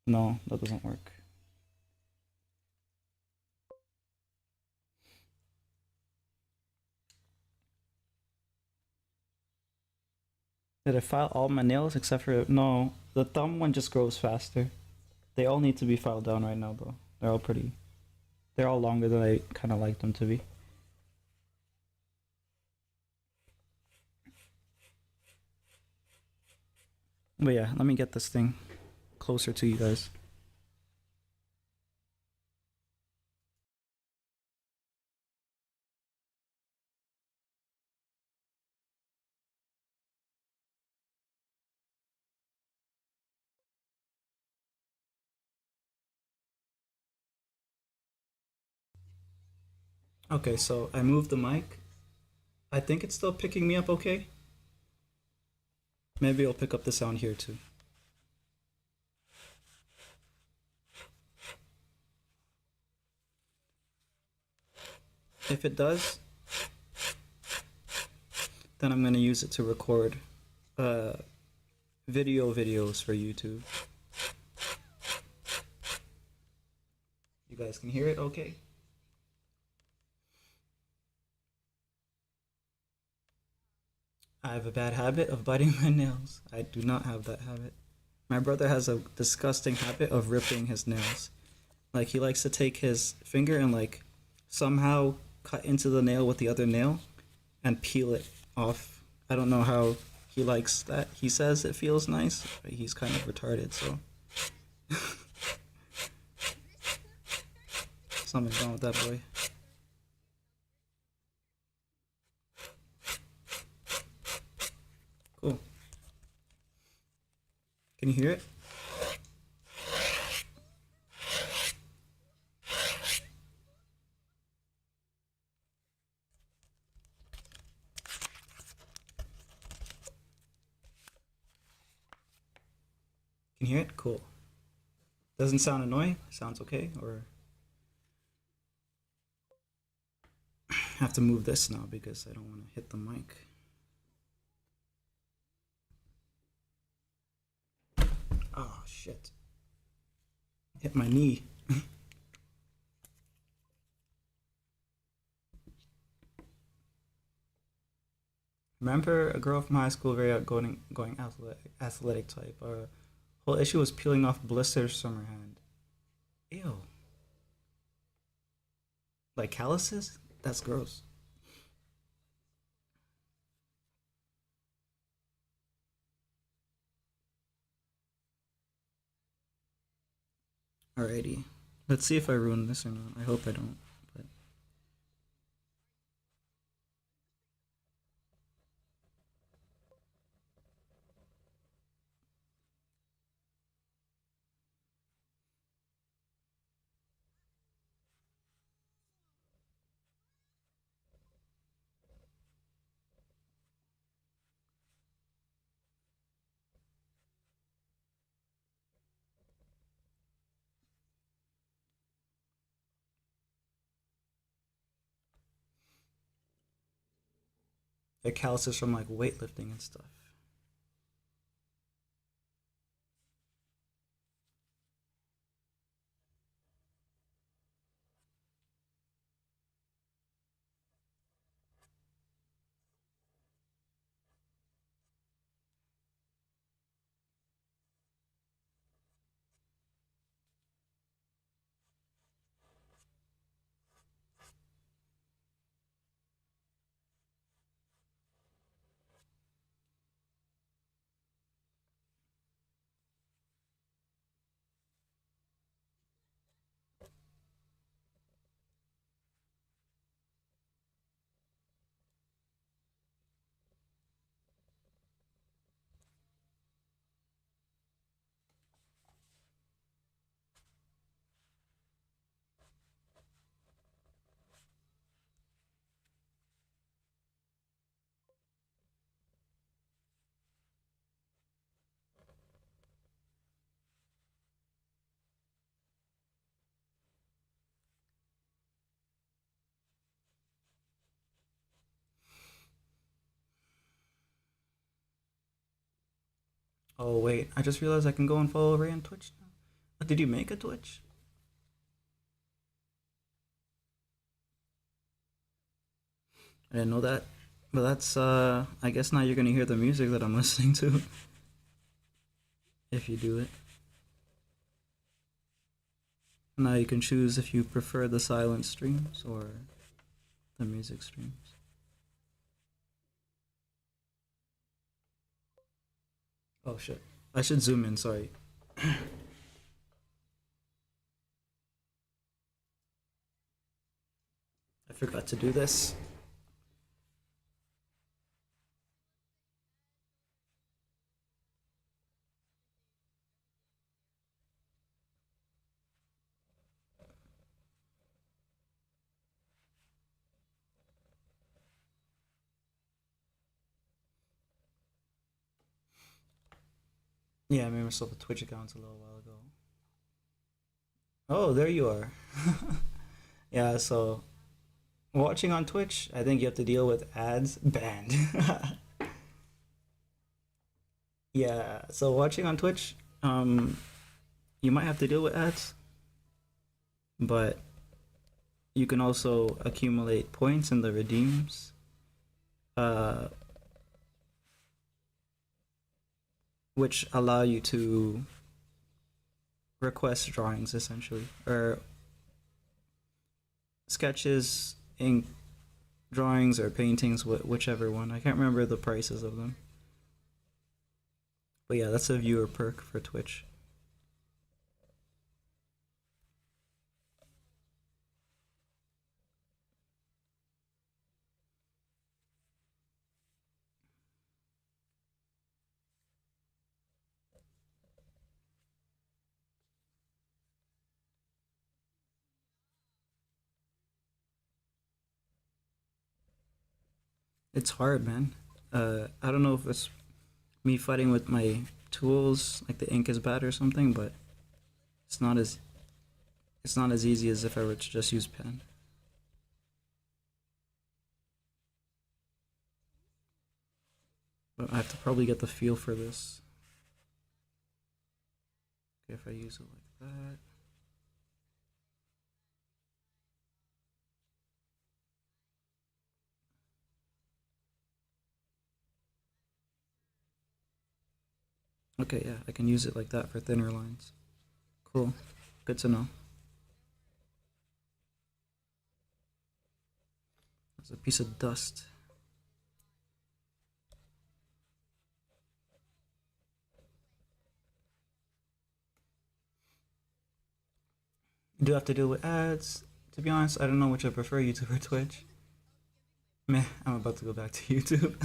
S1: No, that doesn't work. Did I file all my nails except for... No, the thumb one just grows faster. They all need to be filed down right now, though. They're all pretty... They're all longer than I kind of like them to be. But yeah, let me get this thing closer to you guys. Okay, so I moved the mic. I think it's still picking me up okay. Maybe it'll pick up the sound here too. If it does, then I'm gonna use it to record videos for YouTube. You guys can hear it okay? I have a bad habit of biting my nails. I do not have that habit.
S2: My brother has a disgusting habit of ripping his nails. Like he likes to take his finger and like somehow cut into the nail with the other nail and peel it off. I don't know how he likes that. He says it feels nice, but he's kind of retarded, so something's wrong with that boy. Cool. Can you hear it? Can you hear it? Cool. Doesn't sound annoying? Sounds okay? Or I have to move this now because I don't want to hit the mic. Oh shit. Hit my knee. Remember a girl from high school, very outgoing, going athletic type. Whole issue was peeling off blisters from her hand. Ew. Like calluses? That's gross. Alrighty. Let's see if I ruin this or not. I hope I don't. But the calluses from like weightlifting and stuff. Oh wait, I just realized I can go and follow Ray on Twitch now. Did you make a Twitch? I didn't know that. But that's I guess now you're gonna hear the music that I'm listening to if you do it. Now you can choose if you prefer the silent streams or the music streams. Oh shit. I should zoom in, sorry. I forgot to do this. Yeah, I made myself a Twitch account a little while ago. Oh, there you are. Yeah, so watching on Twitch, I think you have to deal with ads banned. Yeah, so watching on Twitch, you might have to deal with ads, but you can also accumulate points in the redeems. Uh, which allow you to request drawings essentially, or sketches, ink, drawings, or paintings, whichever one. I can't remember the prices of them. But yeah, that's a viewer perk for Twitch. It's hard, man. I don't know if it's me fighting with my tools, like the ink is bad or something, but it's not as it's not as easy as if I were to just use pen. But I have to probably get the feel for this. Okay, if I use it like that. Okay, yeah, I can use it like that for thinner lines. Cool. Good to know. There's a piece of dust. Do have to deal with ads. To be honest, I don't know which I prefer, YouTube or Twitch. Meh, I'm about to go back to YouTube.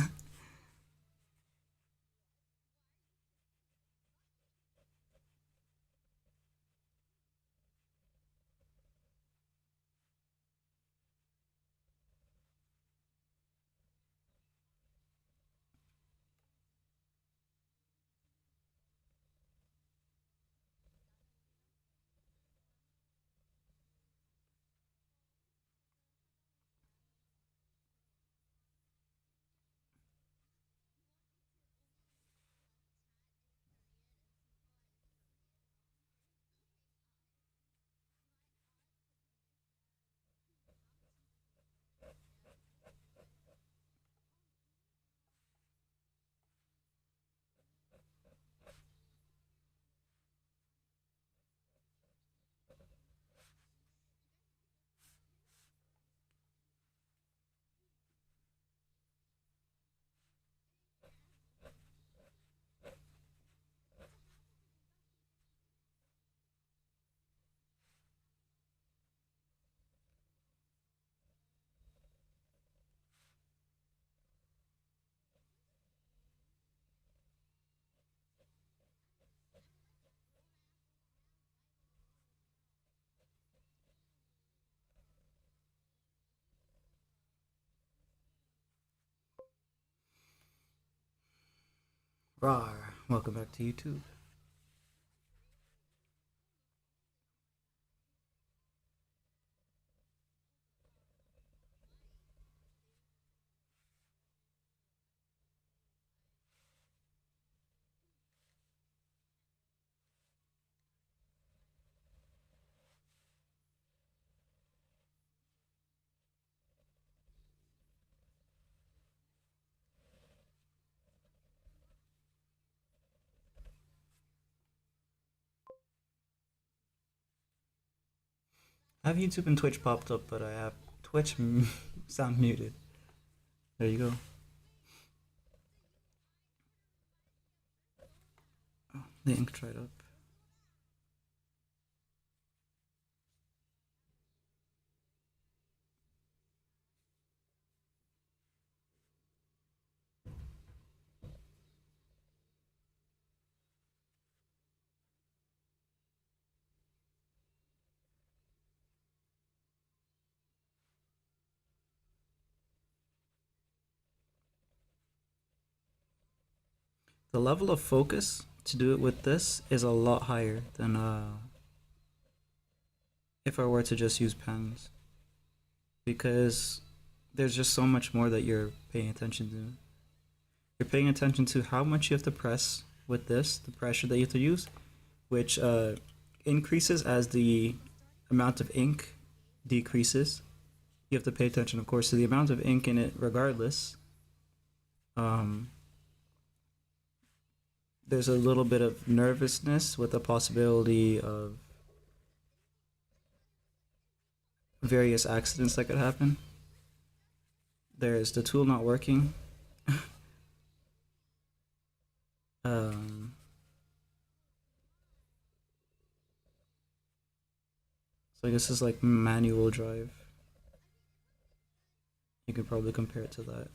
S2: Rawr. Welcome back to YouTube. I have YouTube and Twitch popped up, but I have Twitch sound muted. There you go. Oh, the ink dried up. The level of focus to do it with this is a lot higher than if I were to just use pens, because there's just so much more that you're paying attention to. You're paying attention to how much you have to press with this, the pressure that you have to use, which increases as the amount of ink decreases. You have to pay attention, of course, to the amount of ink in it regardless. Um, there's a little bit of nervousness with the possibility of various accidents that could happen. There's the tool not working. Um, so I guess it's like manual drive. You could probably compare it to that.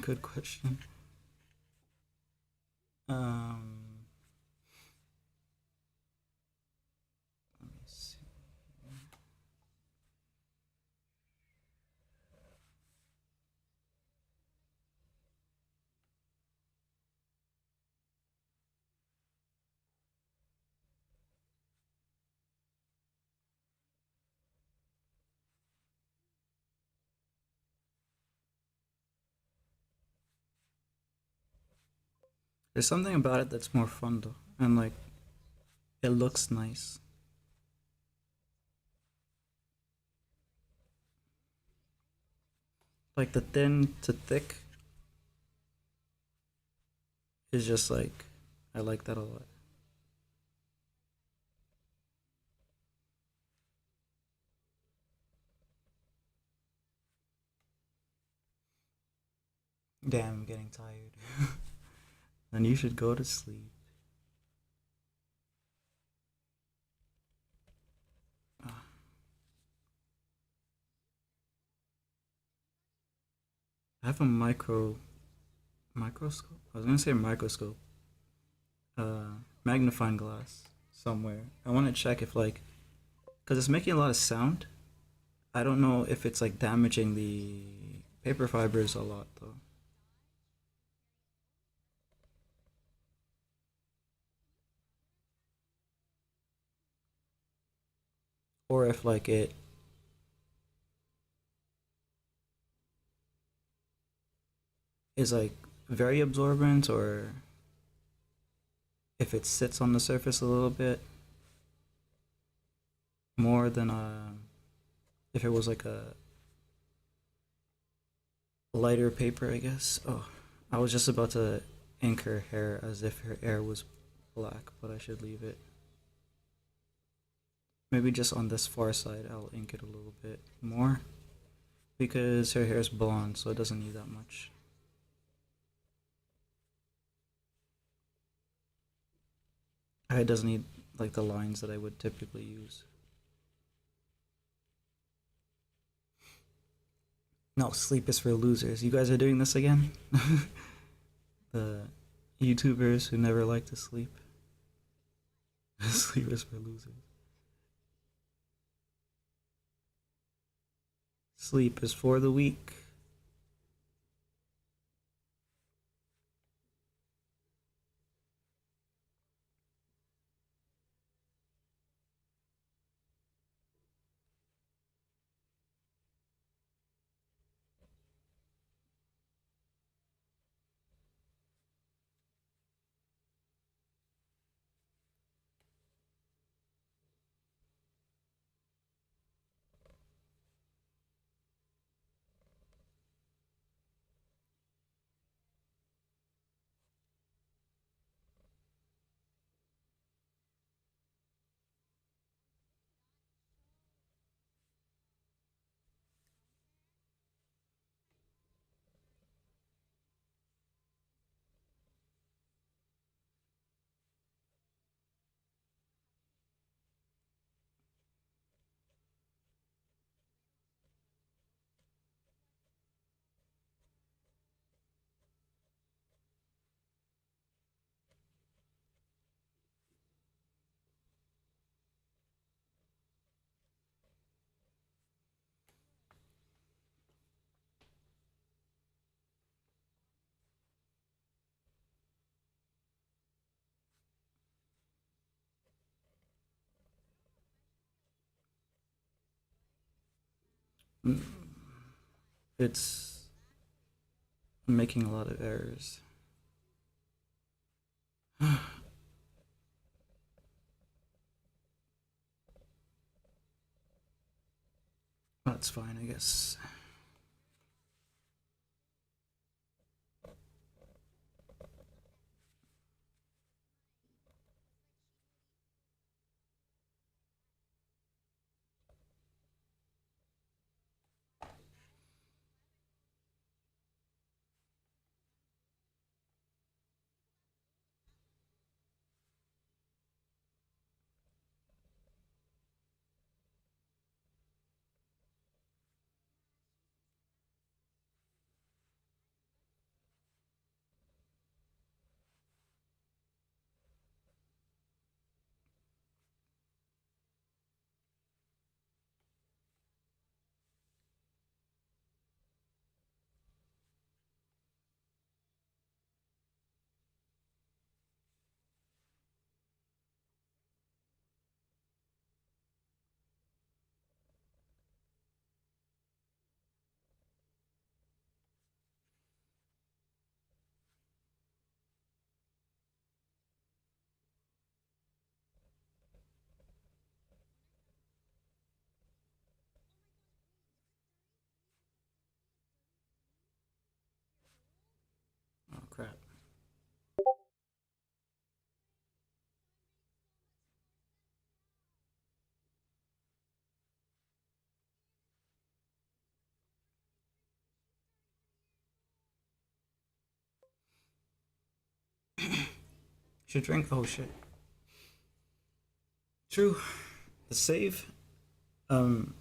S2: Good question. Um, Let me see. There's something about it that's more fun though, and like it looks nice. Like the thin to thick is just like I like that a lot. Damn, I'm getting tired. Then you should go to sleep. Ah, I have a microscope. I was gonna say microscope. Magnifying glass somewhere. I want to check if like, cause it's making a lot of sound. I don't know if it's like damaging the paper fibers a lot though, or if like it is like very absorbent, or if it sits on the surface a little bit more than if it was like a lighter paper, I guess. Oh, I was just about to ink her hair as if her hair was black, but I should leave it. Maybe just on this far side, I'll ink it a little bit more because her hair is blonde, so it doesn't need that much. It doesn't need like the lines that I would typically use. No, sleep is for losers. You guys are doing this again? The YouTubers who never like to sleep. Sleep is for losers. Sleep is for the weak. It's making a lot of errors. That's fine, I guess. Oh crap. Should drink. Oh shit. True. The save. Um,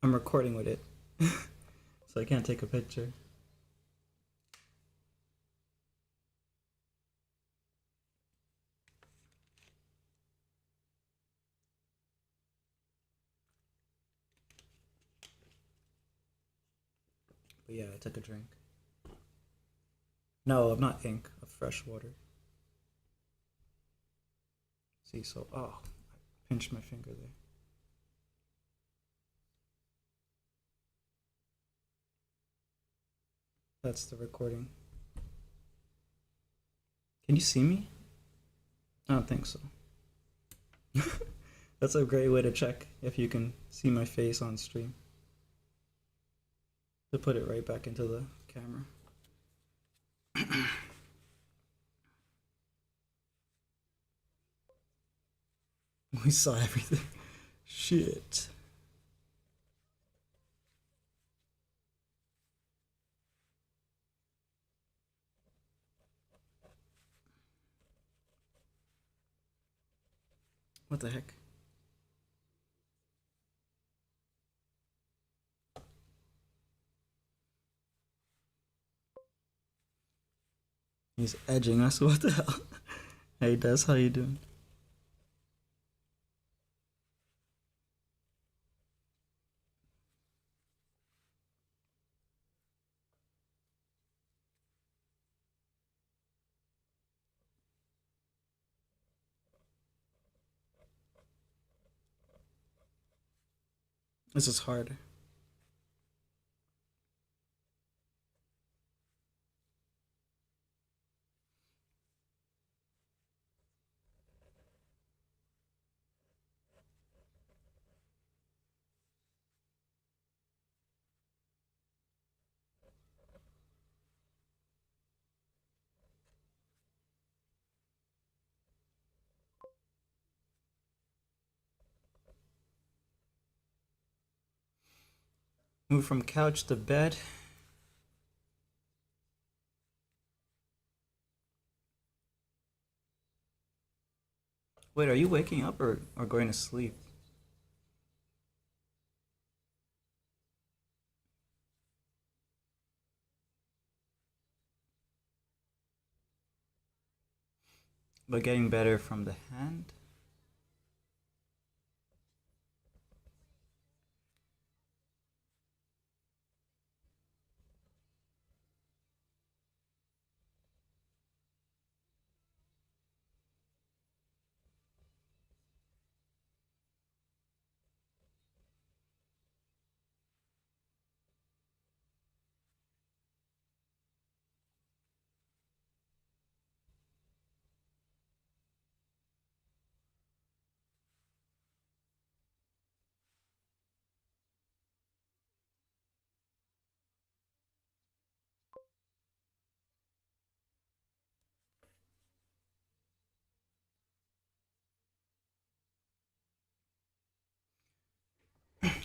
S2: I'm recording with it, so I can't take a picture. But yeah, I took a drink. No, of not ink, of fresh water. See, so I pinched my finger there. That's the recording. Can you see me? I don't think so. That's a great way to check if you can see my face on stream. To put it right back into the camera. We saw everything. Shit. What the heck? He's edging us. What the hell? Hey, Des, how you doing? This is hard. Move from couch to bed. Wait, are you waking up or going to sleep? But getting better from the hand?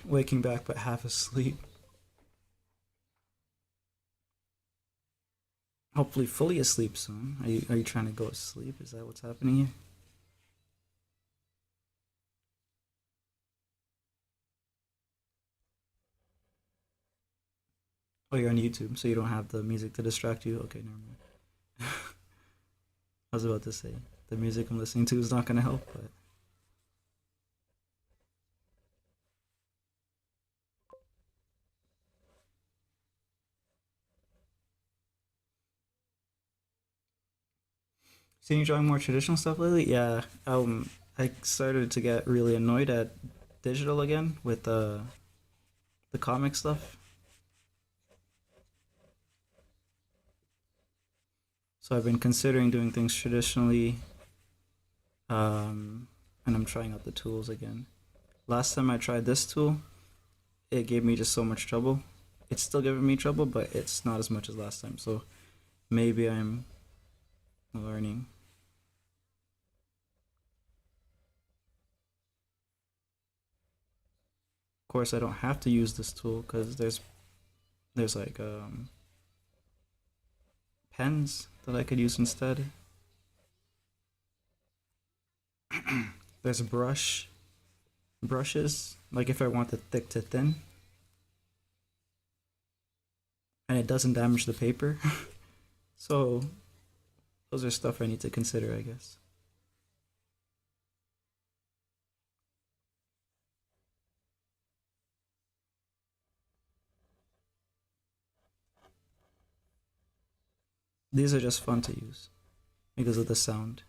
S2: waking back but half asleep. Hopefully, fully asleep soon. Are you trying to go to sleep? Is that what's happening here? Oh, you're on YouTube, so you don't have the music to distract you. Okay, never mind. I was about to say the music I'm listening to is not gonna help, but so you enjoying more traditional stuff lately? Yeah. I started to get really annoyed at digital again with the comic stuff. So I've been considering doing things traditionally, um, and I'm trying out the tools again. Last time I tried this tool, it gave me just so much trouble. It's still giving me trouble, but it's not as much as last time. So maybe I'm learning. Of course, I don't have to use this tool because there's like pens that I could use instead. There's brushes, like if I want the thick to thin, and it doesn't damage the paper. So those are stuff I need to consider, I guess. These are just fun to use because of the sound.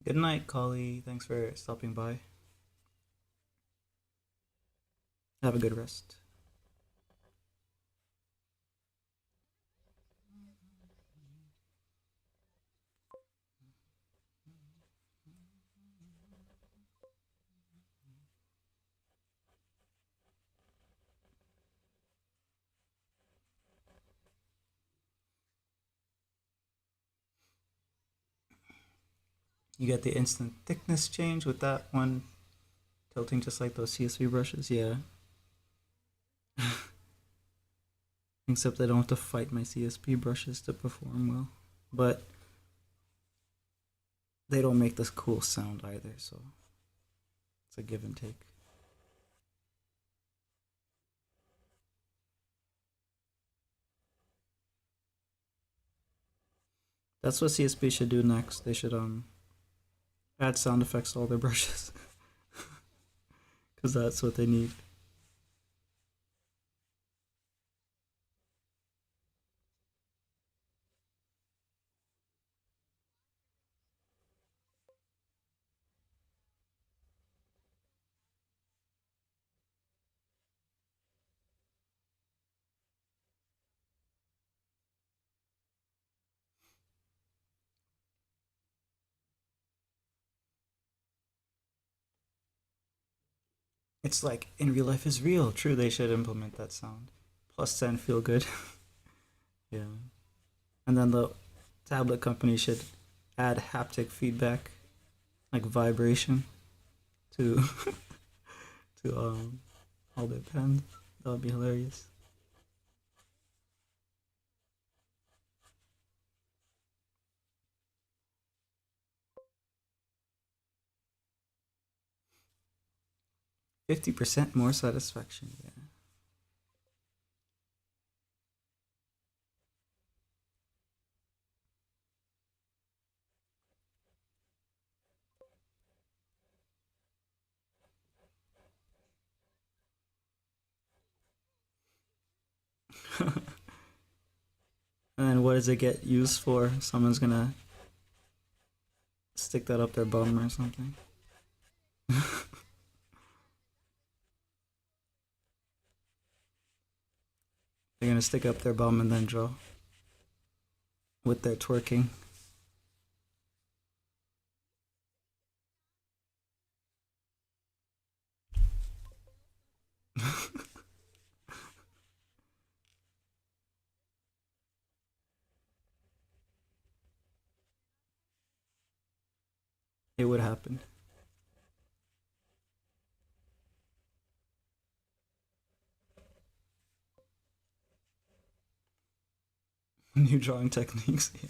S2: Good night, Collie. Thanks for stopping by. Have a good rest. You get the instant thickness change with that one tilting just like those CSV brushes. Yeah. Except I don't have to fight my CSP brushes to perform well. But they don't make this cool sound either, so it's a give and take. That's what CSP should do next. They should add sound effects to all their brushes because that's what they need. It's like in real life is real. True, they should implement that sound. Plus 10 feel good. Yeah. And then the tablet company should add haptic feedback, like vibration, to to all their pens. That would be hilarious. 50% more satisfaction. Yeah. And what does it get used for? Someone's gonna stick that up their bum or something. They're gonna stick up their bum and then draw with their twerking. It would happen. New drawing techniques. Yeah.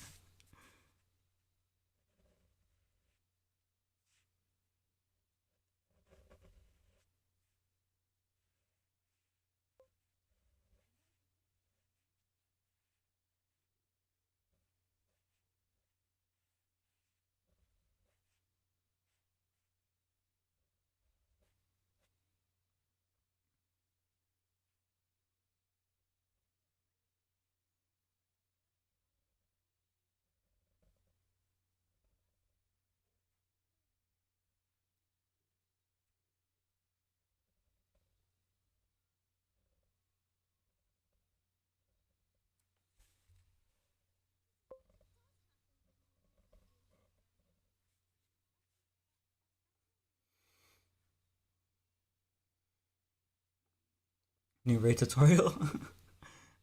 S2: New Ray tutorial.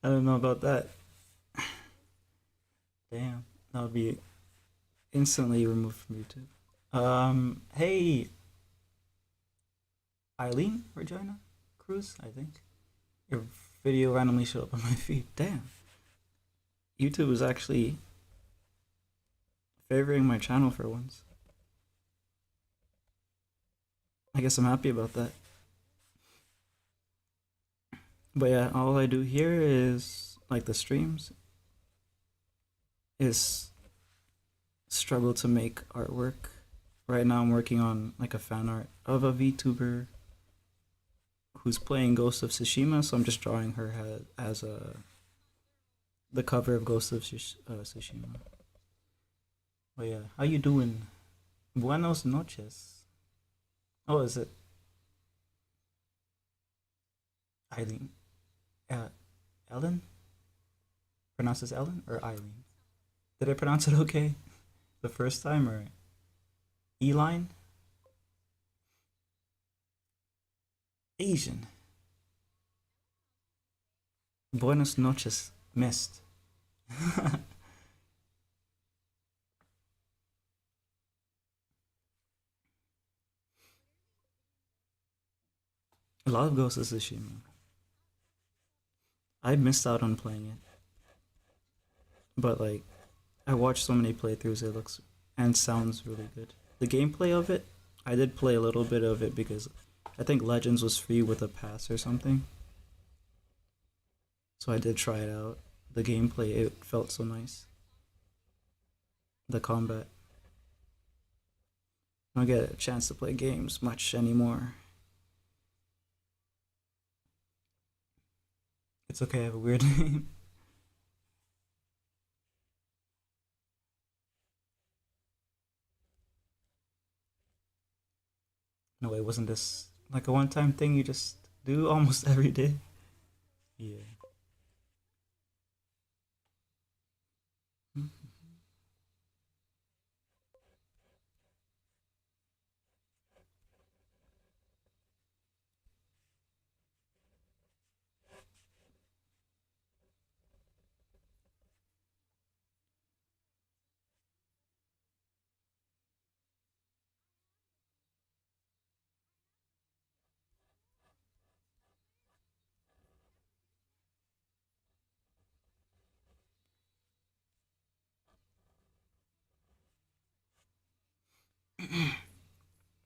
S2: I don't know about that. Damn, that would be instantly removed from YouTube. Hey, Eileen Regina Cruz, I think. Your video randomly showed up on my feed. Damn. YouTube is actually favoring my channel for once. I guess I'm happy about that. But yeah, all I do here is like the streams is struggle to make artwork. Right now I'm working on like a fan art of a VTuber who's playing Ghost of Tsushima, so I'm just drawing her as a the cover of Ghost of Tsushima. But yeah, how you doing? Buenos noches. Oh, is it Eileen? Uh, Ellen? Pronounce this Ellen or Eileen? Did I pronounce it okay the first time or Eline? Asian. Buenos noches, missed. A lot of Ghost of Tsushima. I missed out on playing it, but like I watched so many playthroughs. It looks and sounds really good. The gameplay of it, I did play a little bit of it because I think Legends was free with a pass or something. So I did try it out. The gameplay, it felt so nice. The combat. I don't get a chance to play games much anymore. It's okay, I have a weird name. No, it wasn't this like a one time thing you just do almost every day? Yeah.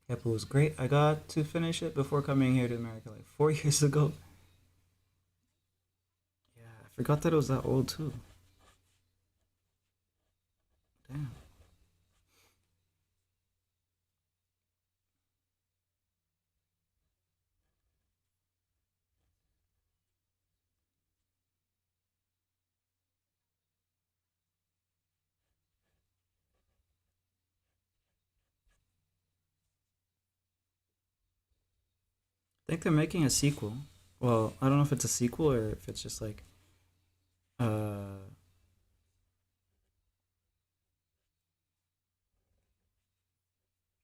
S2: Yep, it was great. I got to finish it before coming here to America like 4 years ago. Yeah, I forgot that it was that old too. Damn. think they're making a sequel. Well, I don't know if it's a sequel or if it's just uh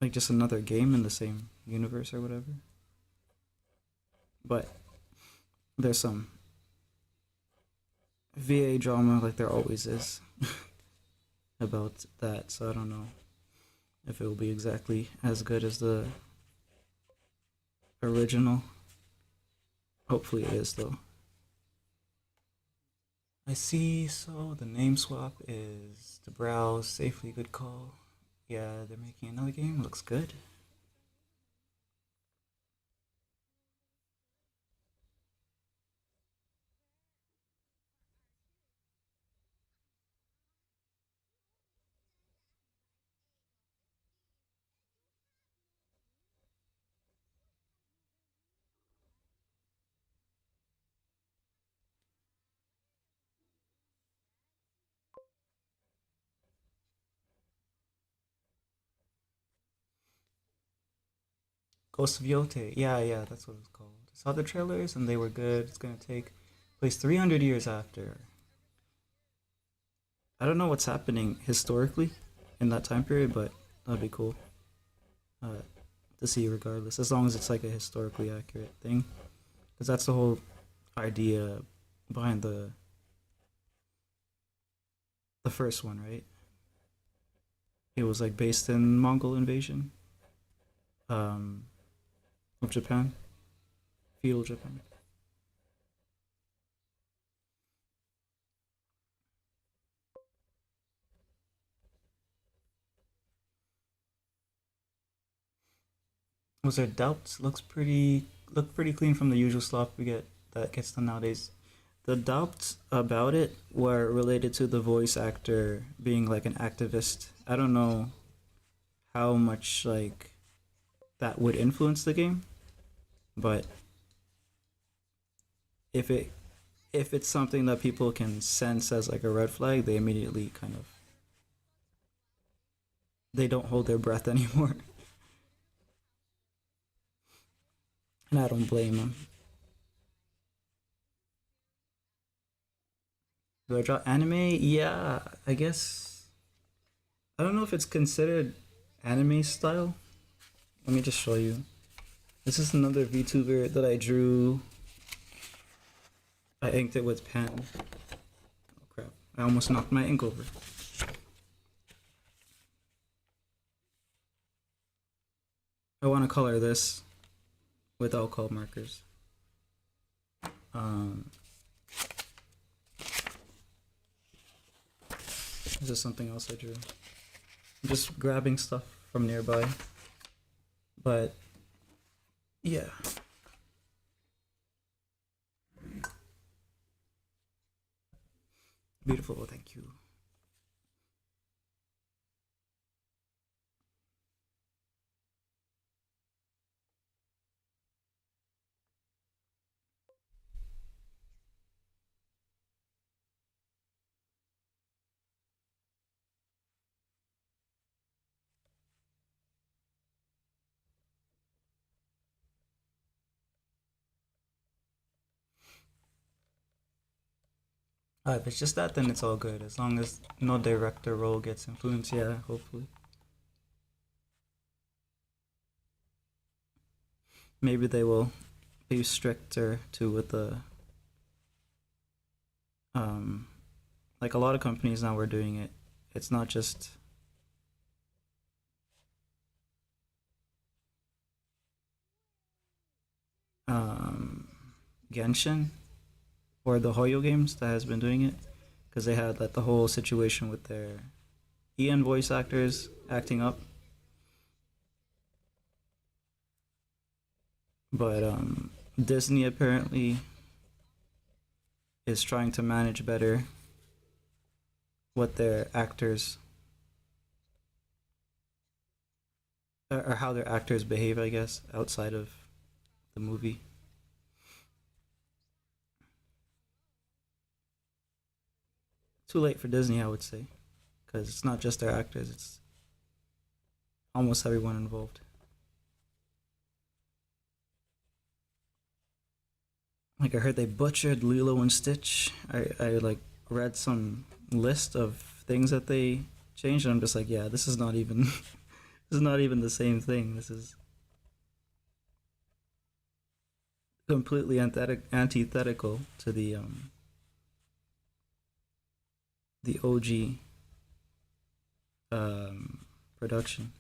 S2: like just another game in the same universe or whatever. But there's some VA drama like there always is about that, so I don't know if it will be exactly as good as the original. Hopefully it is though. I see, so the name swap is to browse safely, good call. Yeah, they're making another game, looks good. Ghost of Yote, yeah, that's what it's called. Saw the trailers and they were good. It's gonna take place 300 years after. I don't know what's happening historically in that time period, but that'd be cool uh, to see regardless, as long as it's like a historically accurate thing, because that's the whole idea behind the first one, right? It was like based in Mongol invasion um, of Japan, feudal Japan. Was there doubts? Look pretty clean from the usual slop we get that gets done nowadays. The doubts about it were related to the voice actor being like an activist. I don't know how much like that would influence the game, but if it if it's something that people can sense as like a red flag, they immediately kind of they don't hold their breath anymore, and I don't blame them. Do I draw anime? Yeah, I guess. I don't know if it's considered anime style. Let me just show you. This is another VTuber that I drew. I inked it with pen. Oh crap! I almost knocked my ink over. I want to color this with alcohol markers. Um, this is something else I drew. I'm just grabbing stuff from nearby. But yeah, beautiful. Thank you. If it's just that, then it's all good. As long as no director role gets influenced, yeah, hopefully. Maybe they will be stricter too with the um like a lot of companies now are doing it. It's not just um Genshin or the Hoyo games that has been doing it, because they had like the whole situation with their EN voice actors acting up. But Disney apparently is trying to manage better what their actors or how their actors behave, I guess, outside of the movie. Too late for Disney, I would say, because it's not just their actors; it's almost everyone involved. Like I heard they butchered Lilo and Stitch. I like read some list of things that they changed, and I'm just like, yeah, this is not even this is not even the same thing. This is completely antithetical to the OG production.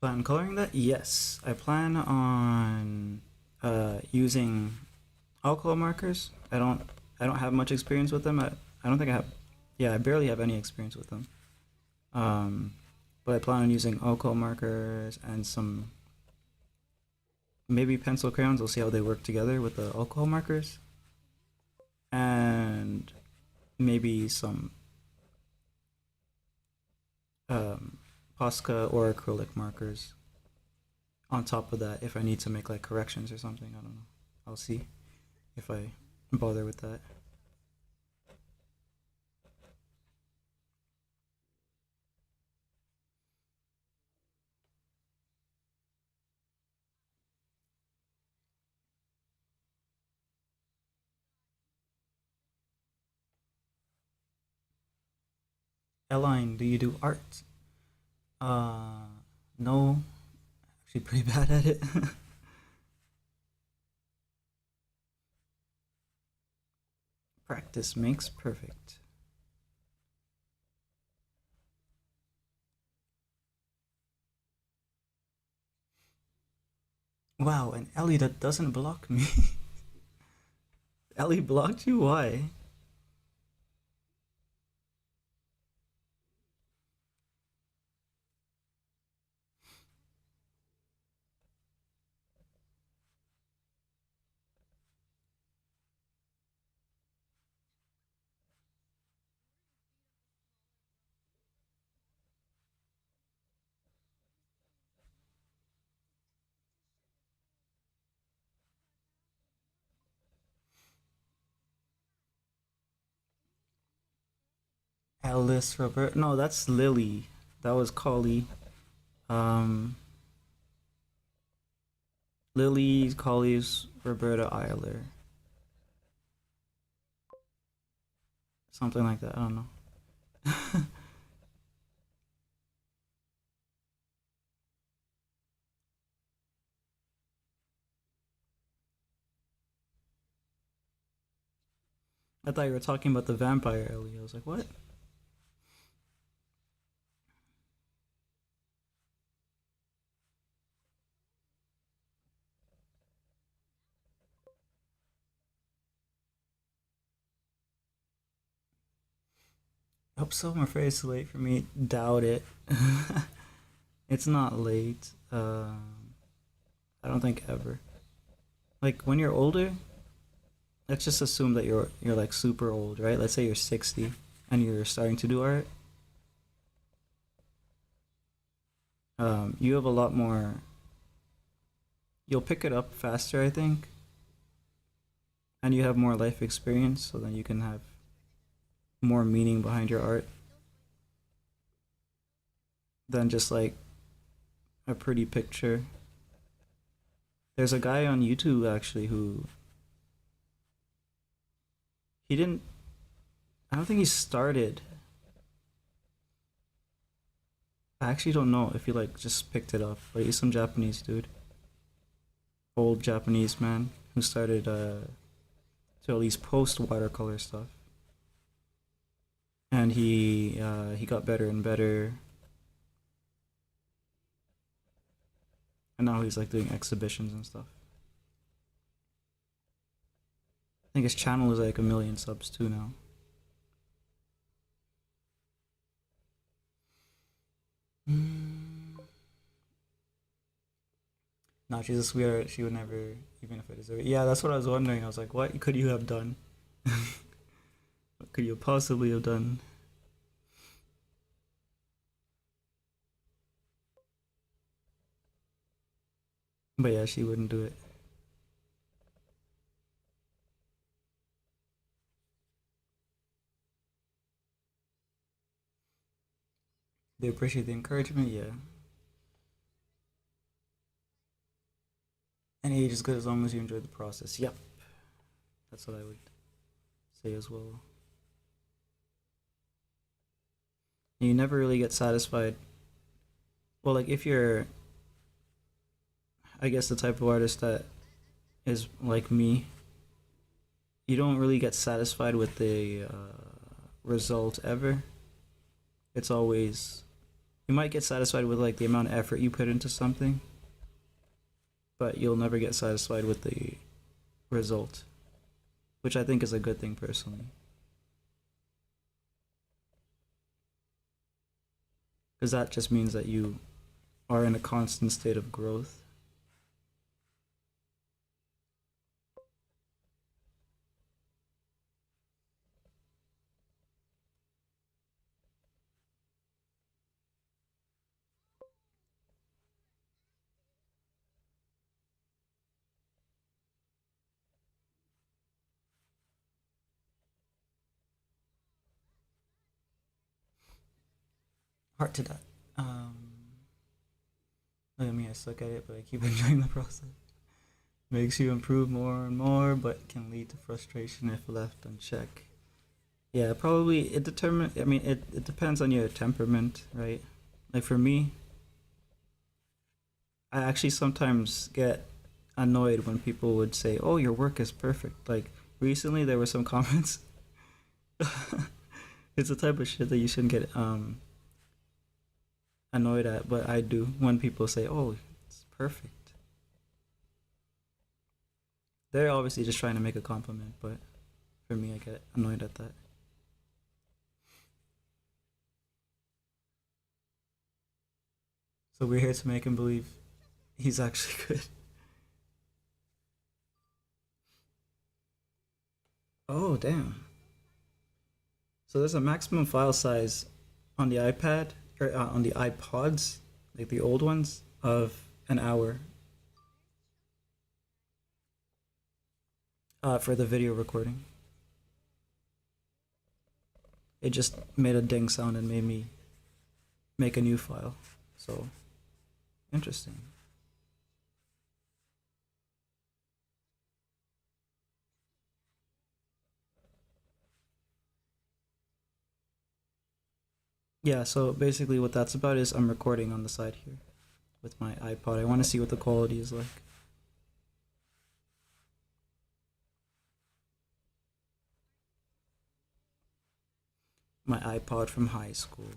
S2: Plan on coloring that? Yes, I plan on using alcohol markers. I don't have much experience with them. I don't think I have. Yeah, I barely have any experience with them. Um, but I plan on using alcohol markers and some maybe pencil crayons. We'll see how they work together with the alcohol markers, and maybe some um, Posca or acrylic markers on top of that if I need to make like corrections or something. I don't know. I'll see if I bother with that. Eline, do you do art? Uh, no, actually pretty bad at it. Practice makes perfect. Wow, and Ellie that doesn't block me. Ellie blocked you? Why? Alice Robert? No, that's Lily. That was Collie. Um, Lily, Collie's Roberta Eiler. Something like that. I don't know. I thought you were talking about the vampire Ellie. I was like, what? Hope so. I'm afraid it's late for me. Doubt it. It's not late. I don't think ever. Like when you're older, let's just assume that you're like super old, right? Let's say you're 60 and you're starting to do art. You have a lot more. You'll pick it up faster, I think, and you have more life experience, so then you can have more meaning behind your art than just like a pretty picture. There's a guy on YouTube actually who he didn't. I don't think he started. I actually don't know if he like just picked it up, but he's some Japanese dude, old Japanese man who started to at least post watercolor stuff, and he got better and better, and now he's like doing exhibitions and stuff. I think his channel is like 1 million subs too now. Mm. No, she's a sweetheart. She would never, even if I deserve it. Yeah, that's what I was wondering. I was like, what could you have done? What could you possibly have done? But yeah, she wouldn't do it. They appreciate the encouragement, yeah. Any age is good as long as you enjoy the process. Yep, that's what I would say as well. You never really get satisfied. Well, like if you're, I guess, the type of artist that is like me, you don't really get satisfied with the result ever. It's always, you might get satisfied with like the amount of effort you put into something, but you'll never get satisfied with the result, which I think is a good thing personally. Because that just means that you are in a constant state of growth. Heart to that. Um, Look at me, I suck at it, but I keep enjoying the process. Makes you improve more and more, but can lead to frustration if left unchecked. Yeah, probably it determine. I mean, it depends on your temperament, right? Like for me, I actually sometimes get annoyed when people would say, "Oh, your work is perfect." Like recently, there were some comments. It's the type of shit that you shouldn't get annoyed at, but I do when people say, "Oh, it's perfect." They're obviously just trying to make a compliment, but for me, I get annoyed at that. So we're here to make him believe he's actually good. Oh, damn. So there's a maximum file size on the iPad or on the iPods, like the old ones, of an hour for the video recording. It just made a ding sound and made me make a new file. So interesting. Yeah, so basically what that's about is I'm recording on the side here with my iPod. I want to see what the quality is like. My iPod from high school.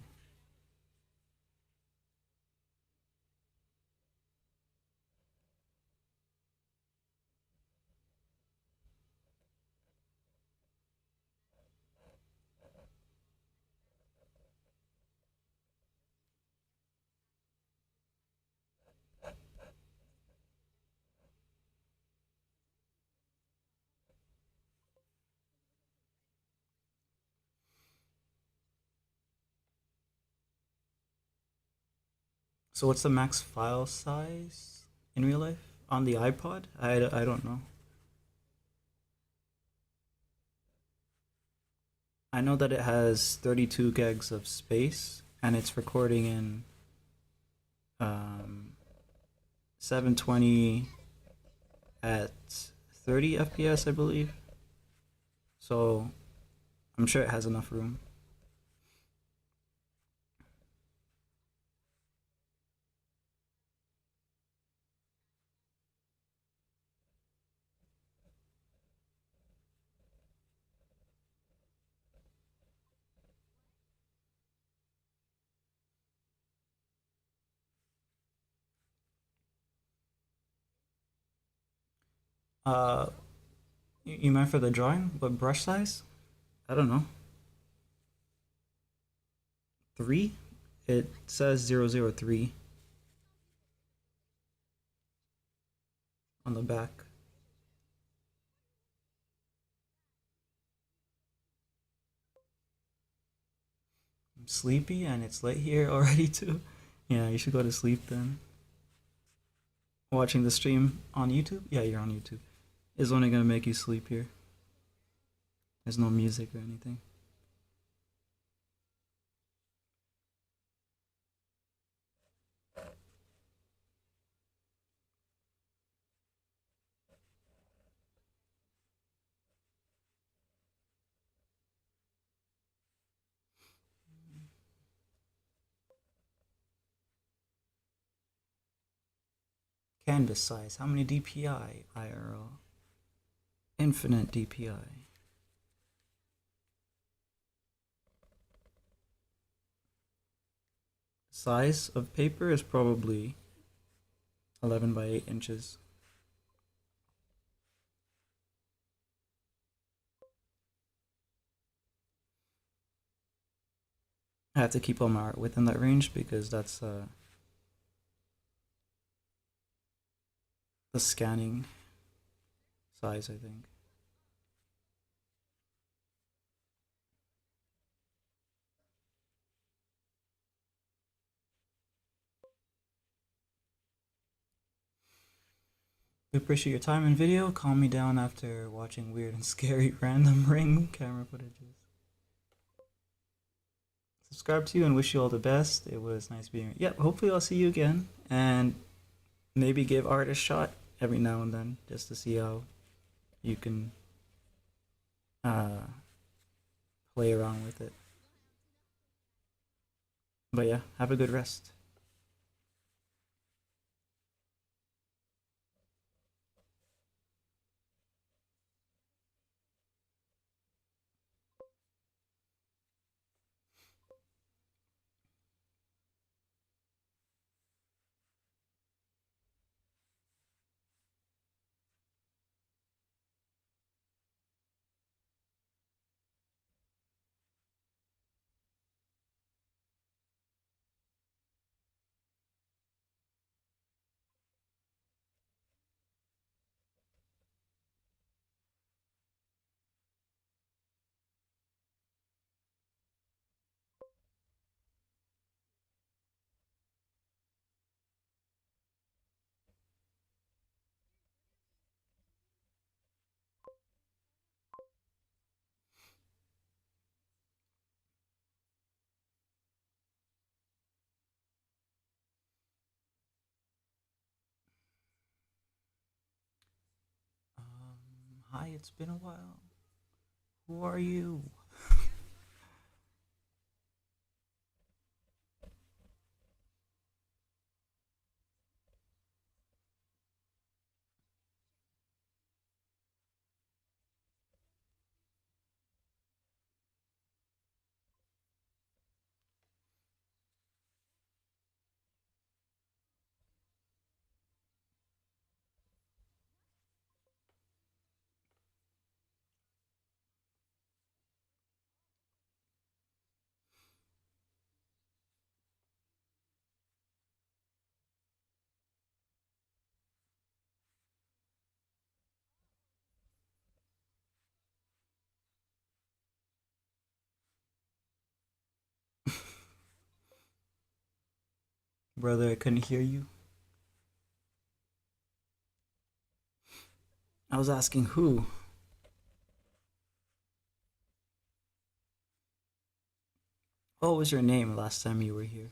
S2: So what's the max file size in real life on the iPod? I don't know. I know that it has 32 gigs of space and it's recording in um, 720 at 30 FPS, I believe. So I'm sure it has enough room. Uh, you meant for the drawing? What brush size? I don't know. 3? It says 003 on the back. I'm sleepy and it's late here already too. Yeah, you should go to sleep then. Watching the stream on YouTube? Yeah, you're on YouTube. Is only gonna make you sleep here. There's no music or anything. Canvas size. How many DPI IRL? Infinite DPI. Size of paper is probably 11 by 8 inches. I have to keep all my art within that range because that's the scanning size, I think. We appreciate your time and video. Calm me down after watching weird and scary random ring camera footages. Subscribe to you and wish you all the best. It was nice being here. Yep, hopefully I'll see you again and maybe give art a shot every now and then just to see how you can uh, play around with it. But yeah, have a good rest. Hi, it's been a while. Who are you? Brother, I couldn't hear you. I was asking who. What was your name last time you were here?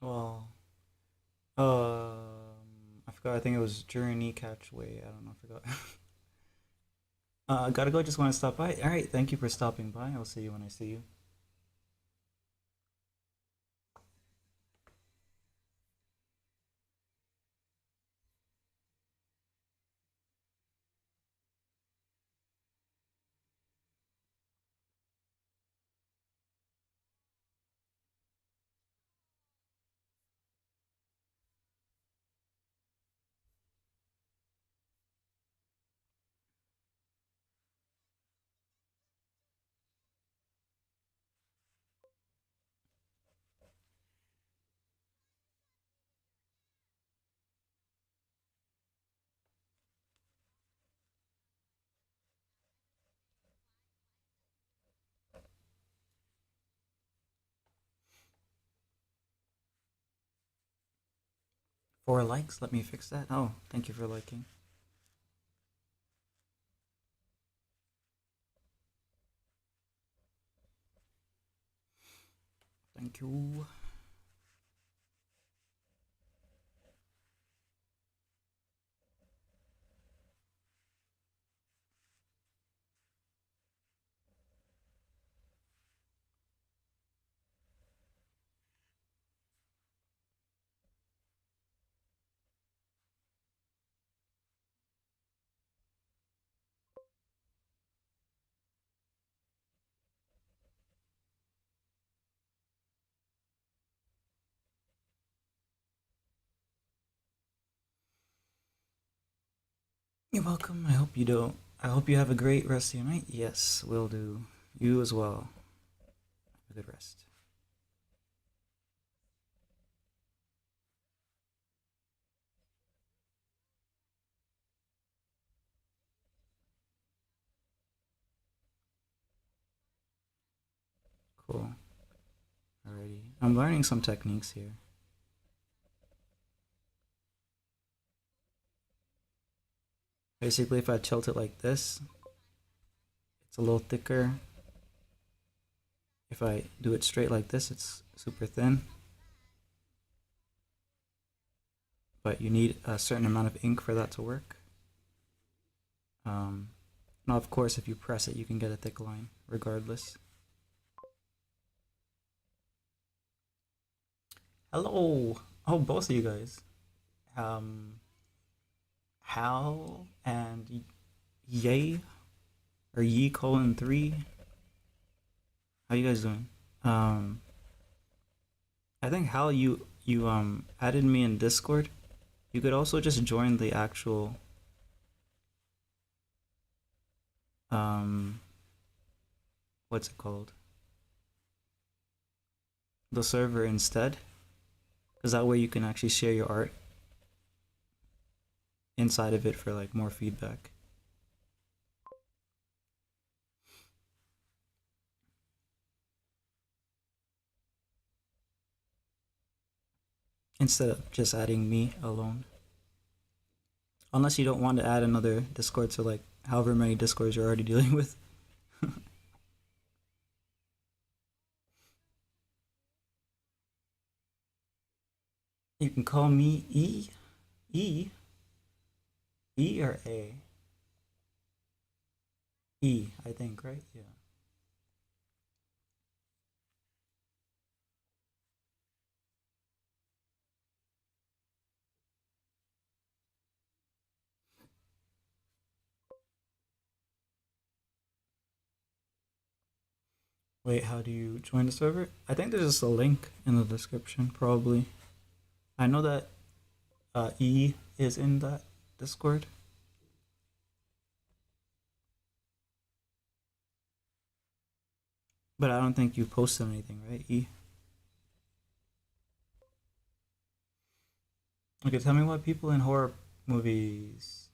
S2: Well, I forgot. I think it was Journey Catchway. I don't know. I forgot. Gotta go. Just want to stop by. All right. Thank you for stopping by. I'll see you when I see you. Four likes. Let me fix that. Oh, thank you for liking. Thank you. You're welcome. I hope you don't. I hope you have a great rest of your night. Yes, will do. You as well. Have a good rest. Cool. Alrighty. I'm learning some techniques here. Basically, if I tilt it like this, it's a little thicker. If I do it straight like this, it's super thin. But you need a certain amount of ink for that to work. Um, Now, of course, if you press it, you can get a thick line, regardless. Hello! Oh, both of you guys. Um, Hal and Yay or Ye colon 3. How you guys doing? Um, I think Hal, you added me in Discord. You could also just join the actual um what's it called? The server instead, because that way you can actually share your art inside of it for like more feedback instead of just adding me alone. Unless you don't want to add another Discord to like however many Discords you're already dealing with. You can call me E, E or A. E, I think, right? Yeah. Wait, how do you join the server? I think there's just a link in the description, probably. I know that E is in that Discord. But I don't think you posted anything, right, E? Okay, tell me what people in horror movies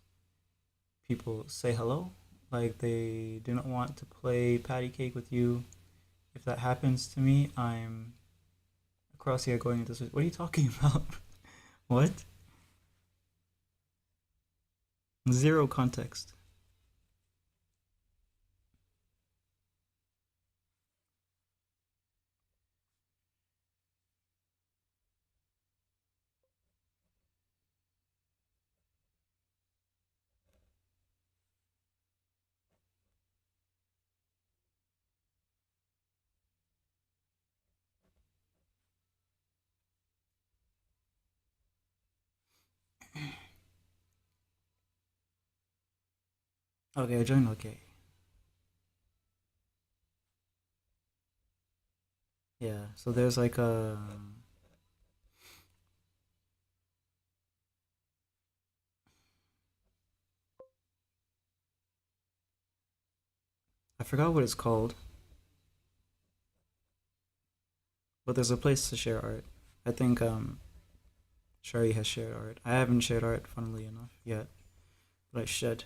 S2: people say hello. Like they do not want to play patty cake with you. If that happens to me, I'm across here going into this. What are you talking about? What? Zero context. Okay, I joined. Okay. Yeah, so there's like a. I forgot what it's called, but there's a place to share art. I think Shari has shared art. I haven't shared art, funnily enough, yet, but I should.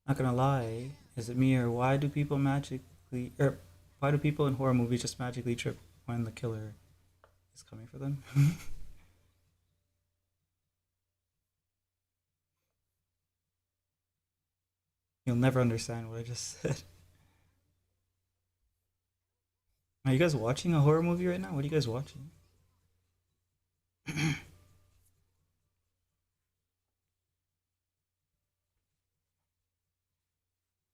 S2: Not gonna lie, is it me or why do people magically or why do people in horror movies just magically trip when the killer is coming for them? You'll never understand what I just said. Are you guys watching a horror movie right now? What are you guys watching?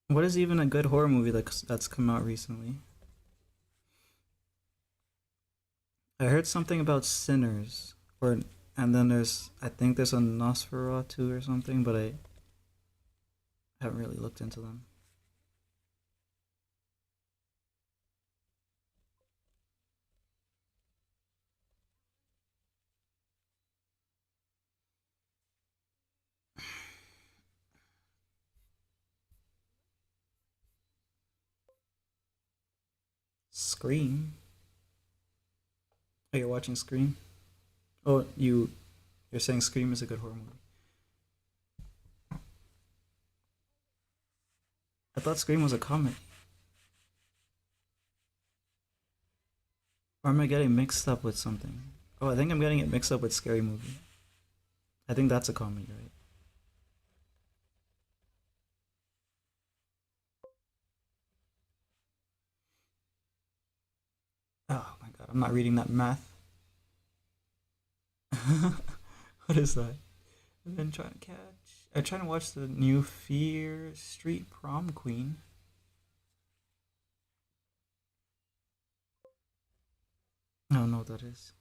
S2: What is even a good horror movie that's come out recently? I heard something about Sinners, or and then I think there's a Nosferatu or something, but I haven't really looked into them. Scream. Oh, you're watching Scream? Oh, you're saying Scream is a good horror movie. I thought Scream was a comedy. Or am I getting mixed up with something? Oh, I think I'm getting it mixed up with Scary Movie. I think that's a comedy, right? Oh my god, I'm not reading that math. What is that? I've been trying to catch. I'm trying to watch the new Fear Street Prom Queen. I don't know what that is.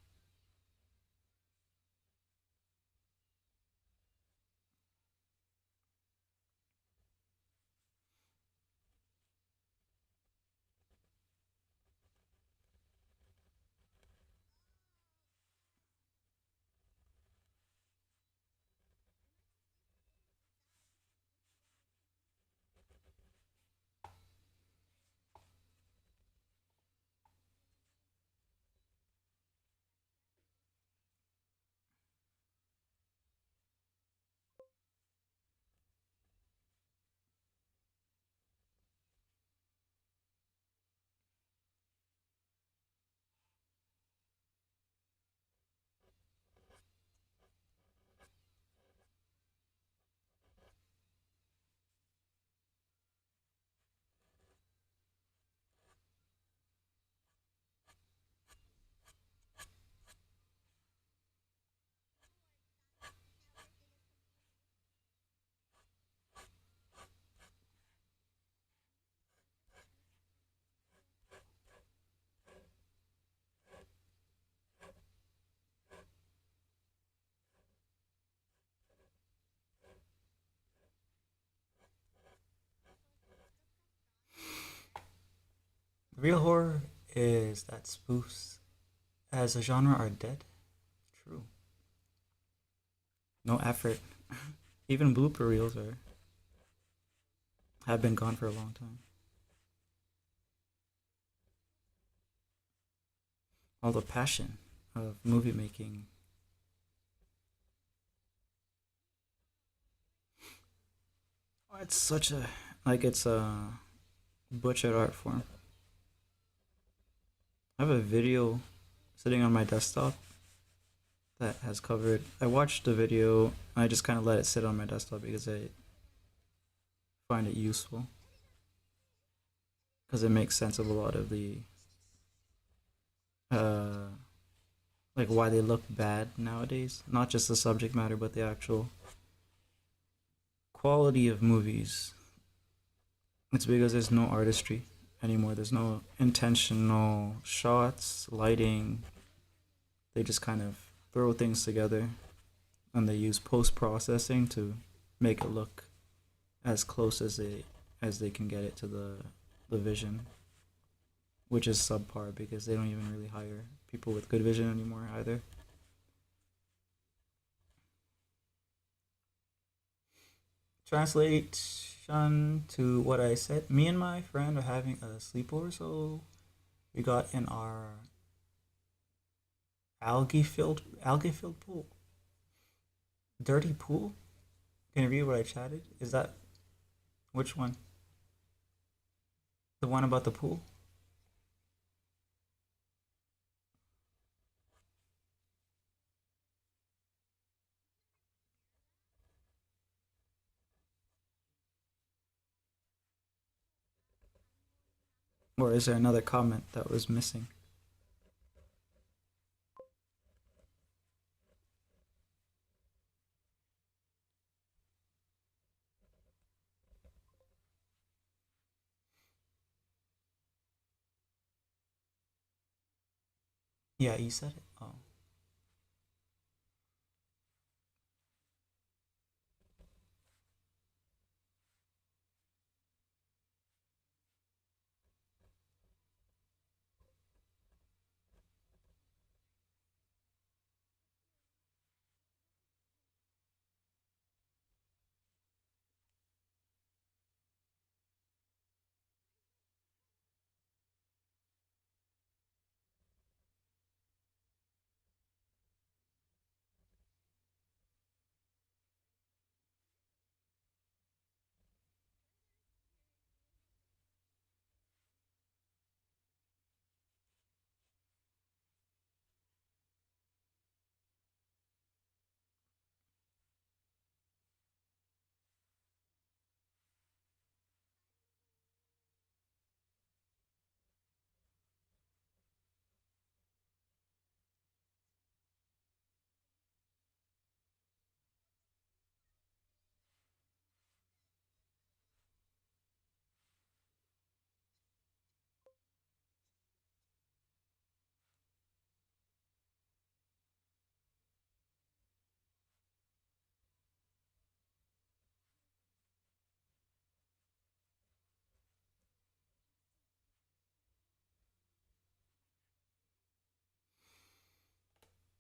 S2: Real horror is that spoofs as a genre are dead. True. No effort. Even blooper reels are have been gone for a long time. All the passion of movie making. It's such a it's a butchered art form. I have a video sitting on my desktop that has covered. I watched the video. I just kind of let it sit on my desktop because I find it useful because it makes sense of a lot of the uh why they look bad nowadays. Not just the subject matter, but the actual quality of movies. It's because there's no artistry anymore. There's no intentional shots, lighting. They just kind of throw things together and they use post processing to make it look as close as they can get it to the vision, which is subpar because they don't even really hire people with good vision anymore either. Translation to what I said. Me and my friend are having a sleepover, so we got in our algae filled pool. Dirty pool? Can you read what I chatted? Is that which one? The one about the pool? Or is there another comment that was missing? Yeah, you said it. Oh.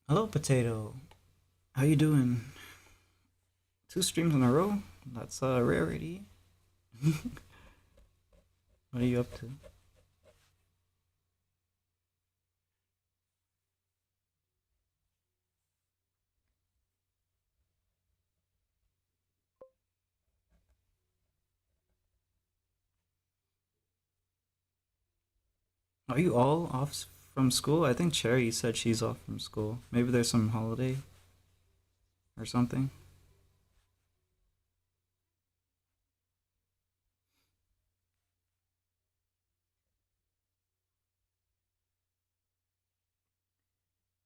S2: Hello, Potato. How you doing? Two streams in a row? That's a rarity. What are you up to? Are you all off from school? I think Cherry said she's off from school. Maybe there's some holiday or something.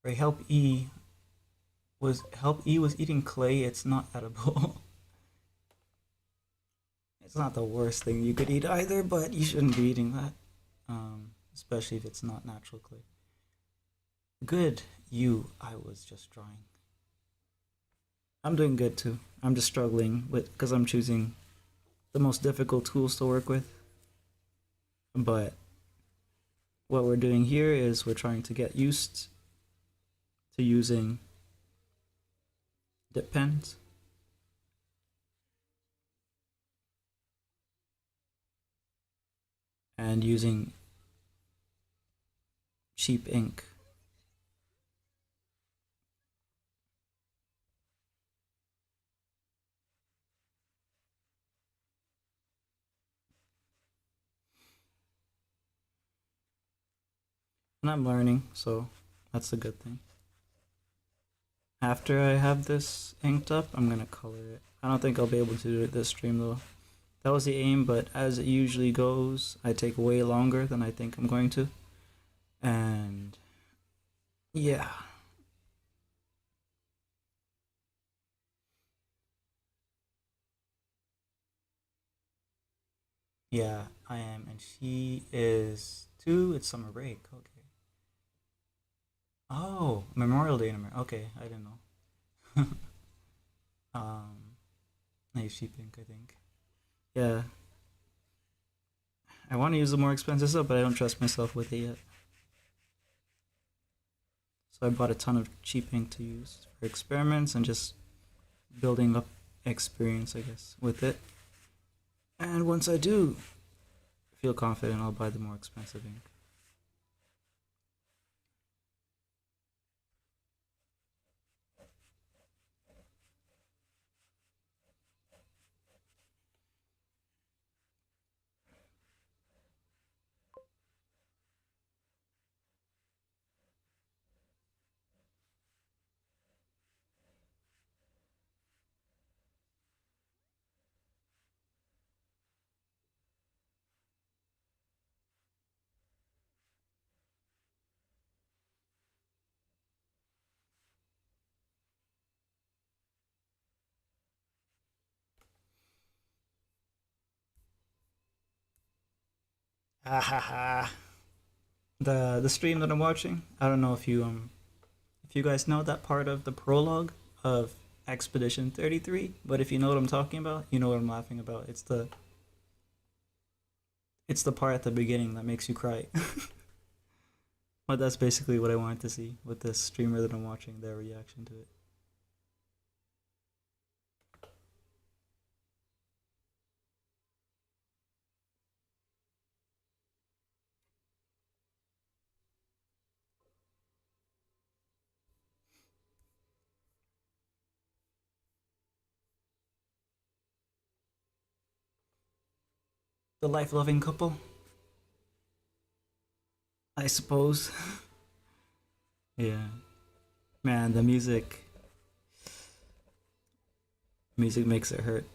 S2: Right, Help E was eating clay. It's not edible. It's not the worst thing you could eat either, but you shouldn't be eating that. Especially if it's not natural clay. Good, you. I was just drawing. I'm doing good too. I'm just struggling with because I'm choosing the most difficult tools to work with. But what we're doing here is we're trying to get used to using dip pens and using cheap ink. And I'm learning, so that's a good thing. After I have this inked up, I'm gonna color it. I don't think I'll be able to do it this stream though. That was the aim, but as it usually goes, I take way longer than I think I'm going to. And yeah. Yeah, I am. And she is too. It's summer break. Okay. Oh, Memorial Day in America. Okay, I didn't know. um, nice sheep ink, I think. Yeah, I want to use the more expensive stuff, but I don't trust myself with it yet. So I bought a ton of cheap ink to use for experiments and just building up experience, I guess, with it. And once I do feel confident, I'll buy the more expensive ink. Ah ha ha. The stream that I'm watching. I don't know if you guys know that part of the prologue of Expedition 33, but if you know what I'm talking about, you know what I'm laughing about. It's the part at the beginning that makes you cry. But that's basically what I wanted to see with this streamer that I'm watching, their reaction to it. The life-loving couple, I suppose. Yeah. Man, the music makes it hurt.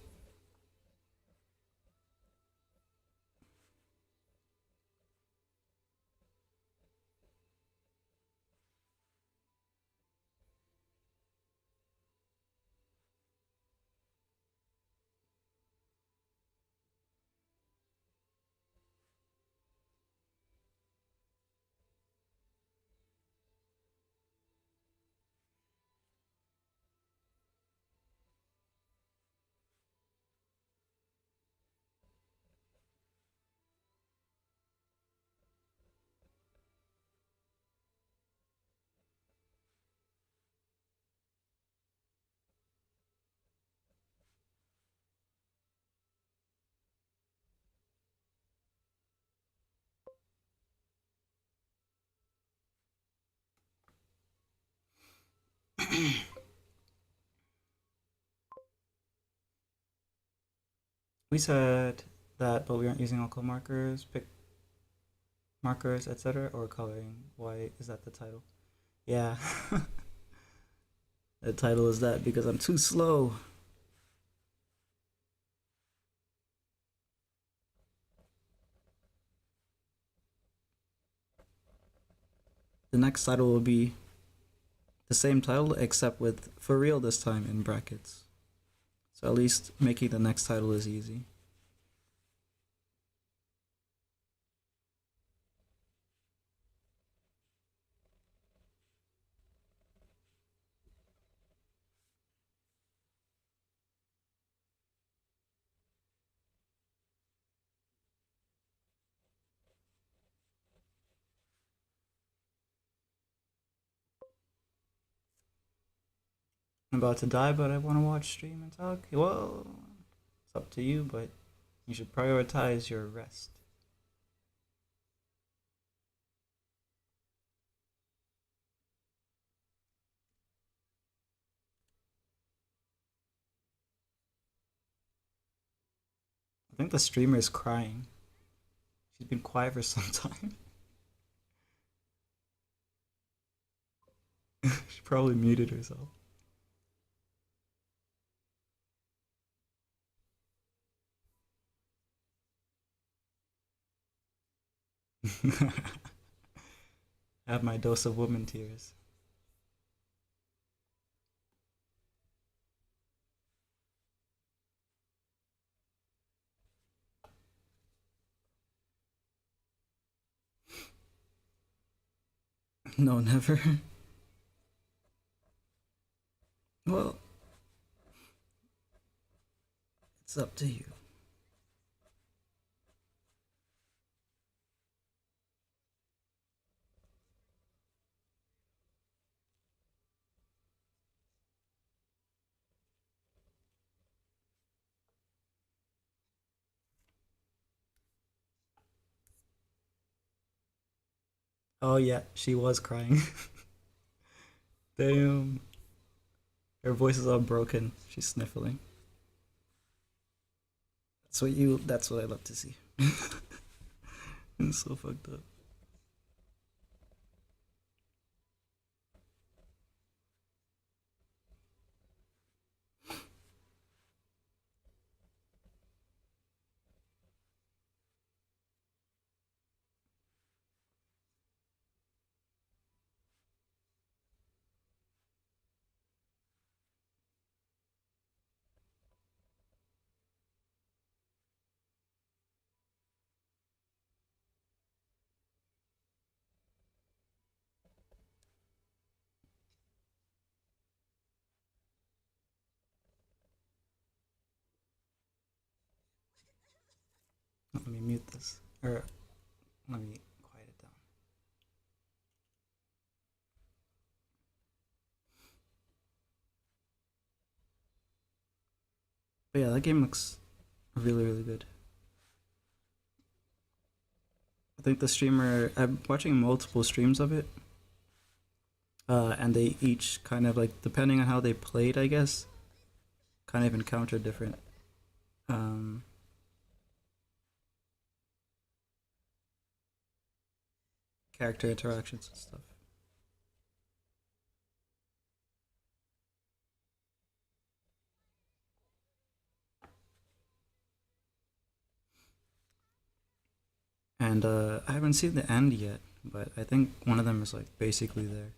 S2: We said that, but we aren't using alcohol markers, pick markers, etc., or coloring. Why is that the title? Yeah, the title is that because I'm too slow. The next title will be the same title except with for real this time in brackets. So at least making the next title is easy. I'm about to die, but I want to watch, stream, and talk. Well, it's up to you, but you should prioritize your rest. I think the streamer is crying. She's been quiet for some time. She probably muted herself. I have my dose of woman tears. No, never. Well, it's up to you. Oh yeah, she was crying. Damn. Her voice is all broken. She's sniffling. That's what I love to see. It's so fucked up. Let me mute this. Or let me quiet it down. But yeah, that game looks really, really good. I think the streamer, I'm watching multiple streams of it, and they each kind of like, depending on how they played, I guess, kind of encounter different um, character interactions and stuff. And I haven't seen the end yet, but I think one of them is like basically there,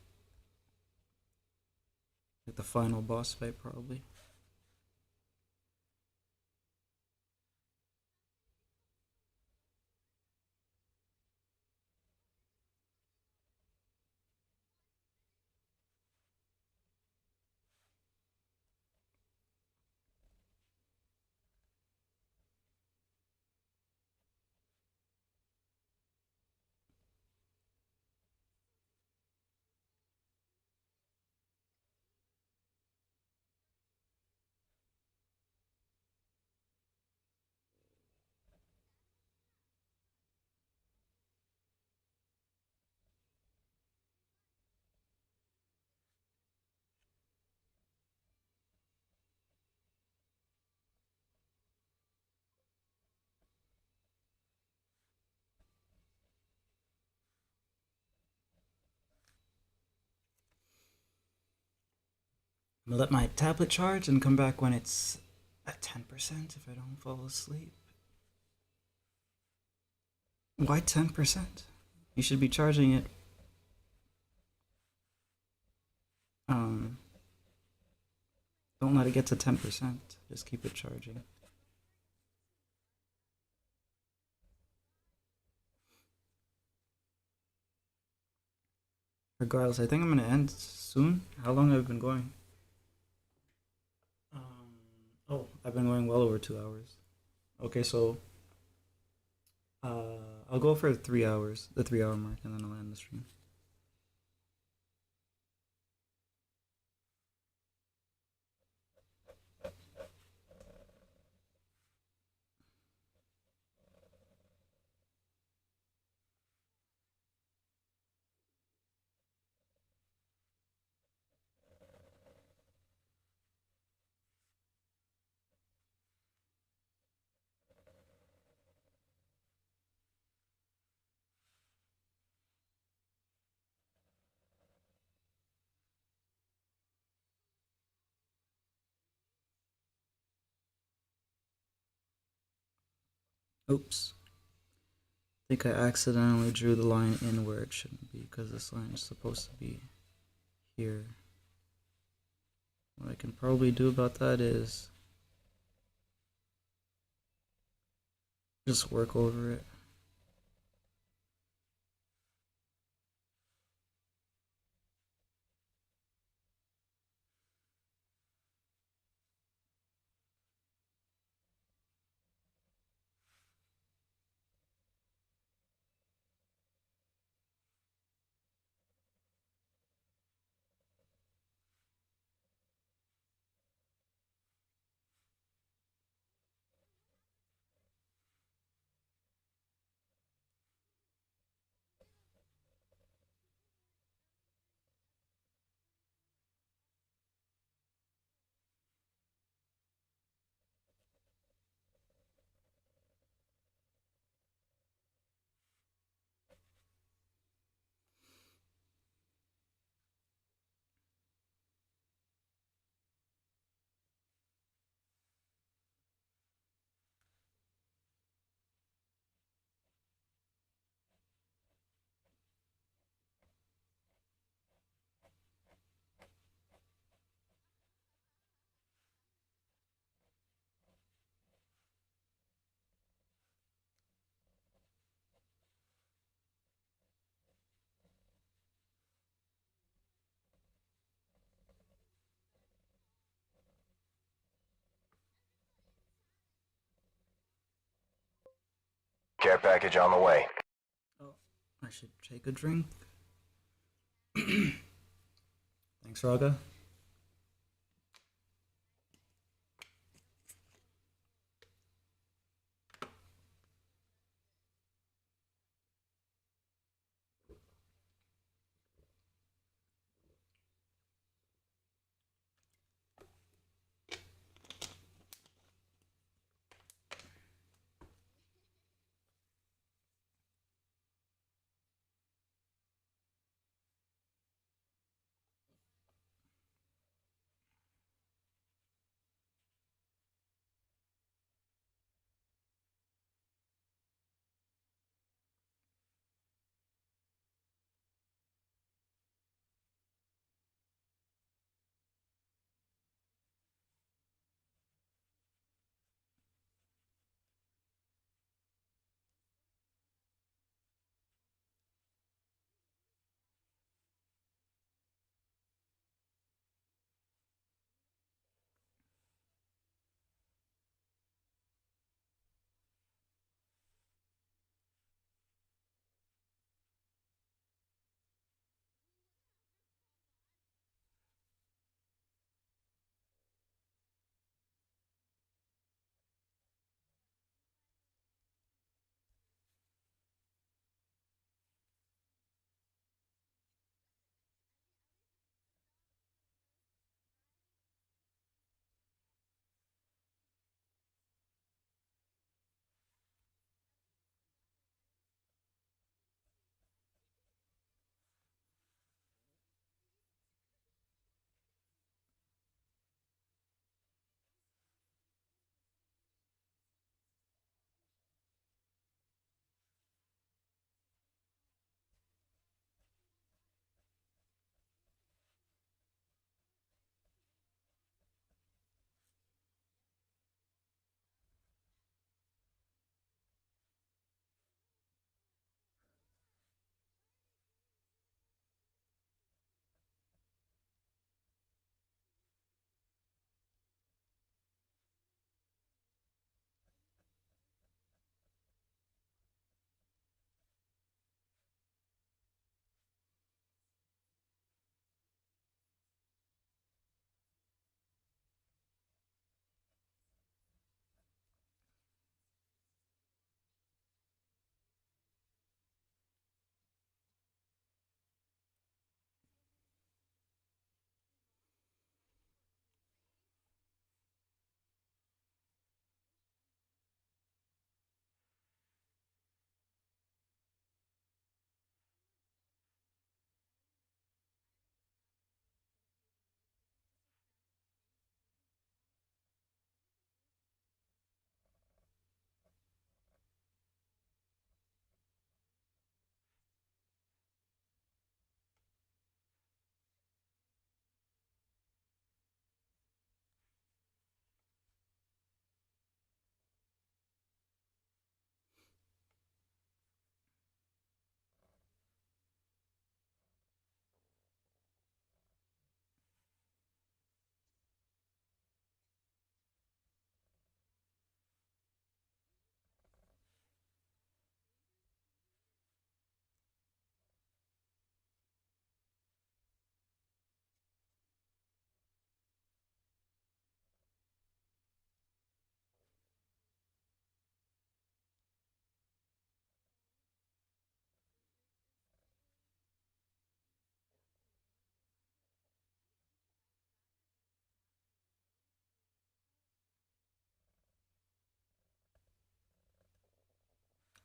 S2: like the final boss fight probably. let my tablet charge and come back when it's at 10% if I don't fall asleep. Why 10%? You should be charging it. Um, don't let it get to 10%. Just keep it charging. Regardless, I think I'm gonna end soon. How long have I been going? Oh, I've been going well over 2 hours. Okay, so I'll go for 3 hours, the 3 hour mark, and then I'll end the stream. Oops. I think I accidentally drew the line in where it shouldn't be because this line is supposed to be here. What I can probably do about that is just work over it.
S3: Care package on the way.
S2: Oh, I should take a drink. Thanks, Raga.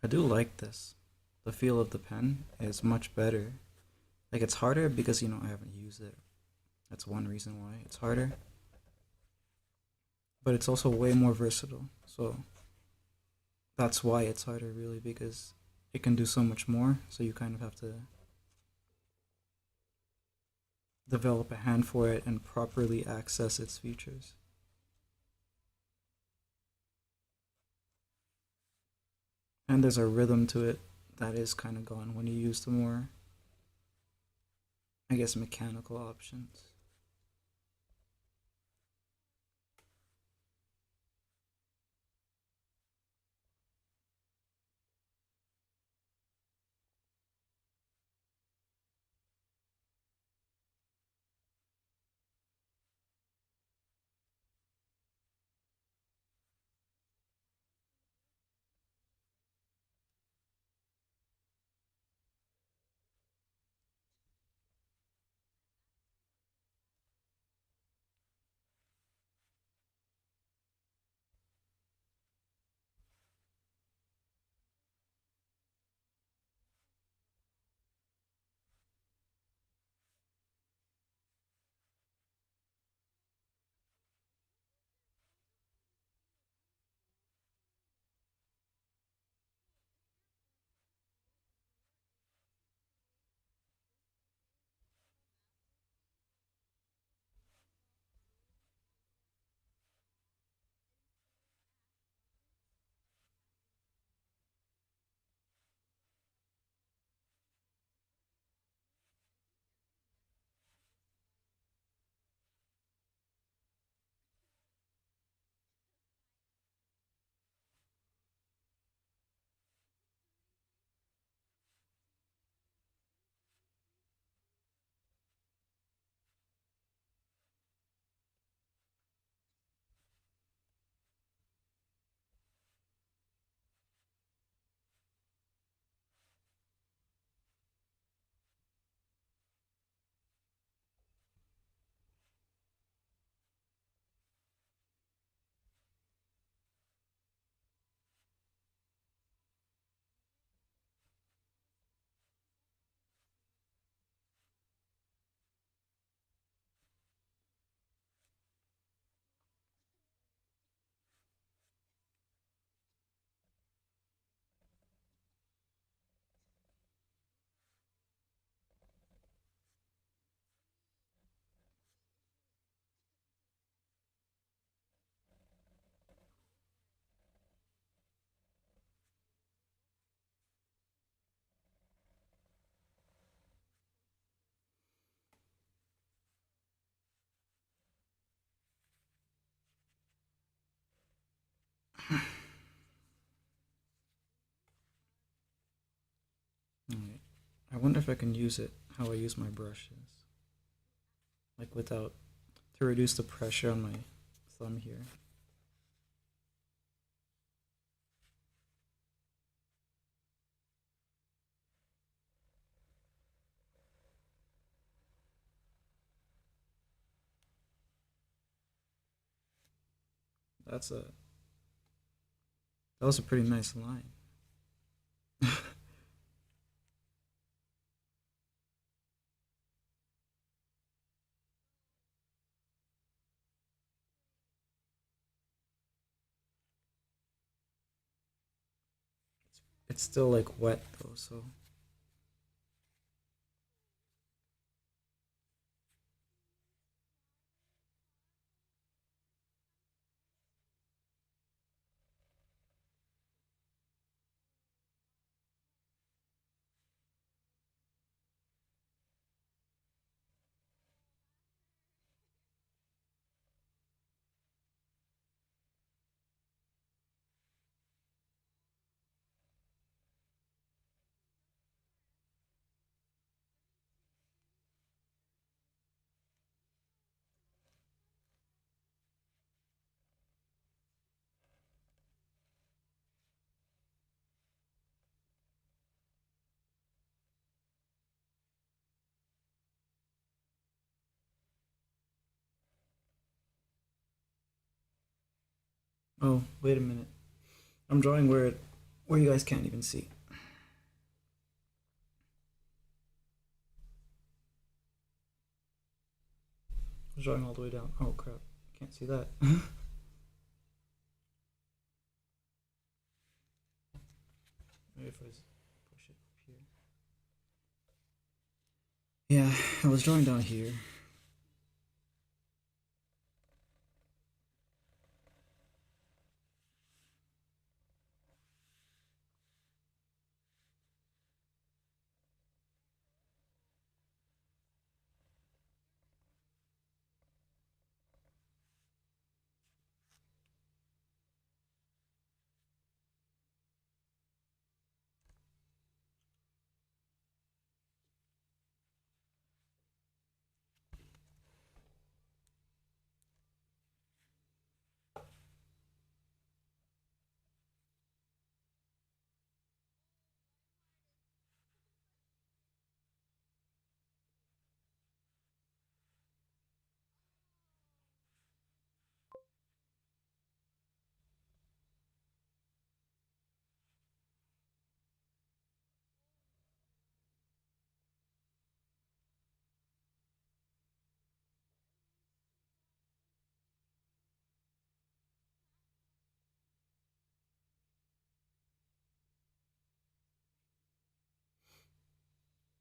S2: I do like this. The feel of the pen is much better. Like it's harder because I haven't used it. That's one reason why it's harder. But it's also way more versatile. So that's why it's harder really because it can do so much more. So you kind of have to develop a hand for it and properly access its features. And there's a rhythm to it that is kind of gone when you use the more, I guess, mechanical options. Alright. I wonder if I can use it how I use my brushes. Like without, to reduce the pressure on my thumb here. That's a, that was a pretty nice line. It's still like wet though, so oh, wait a minute. I'm drawing where where you guys can't even see. I was drawing all the way down. Oh crap, can't see that. Maybe if I push it up here. Yeah, I was drawing down here.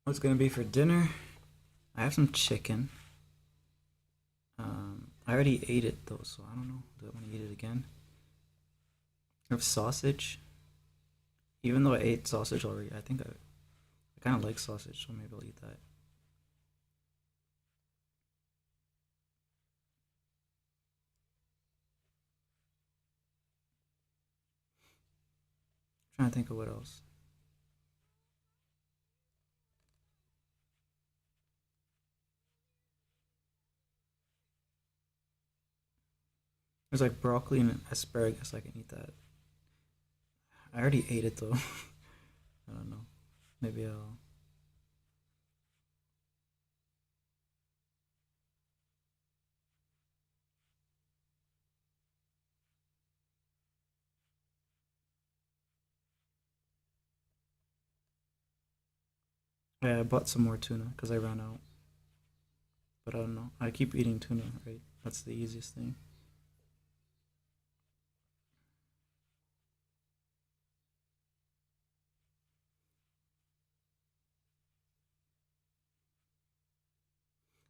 S2: What's gonna be for dinner? I have some chicken. I already ate it though, so I don't know. Do I want to eat it again? I have sausage. Even though I ate sausage already, I think I kind of like sausage, so maybe I'll eat that. I'm trying to think of what else. There's like broccoli and asparagus. I can eat that. I already ate it though. I don't know. Maybe I'll. Yeah, I bought some more tuna because I ran out. But I don't know. I keep eating tuna, right? That's the easiest thing.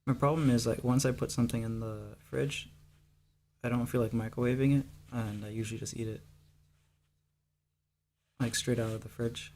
S2: My problem is like once I put something in the fridge, I don't feel like microwaving it, and I usually just eat it like straight out of the fridge.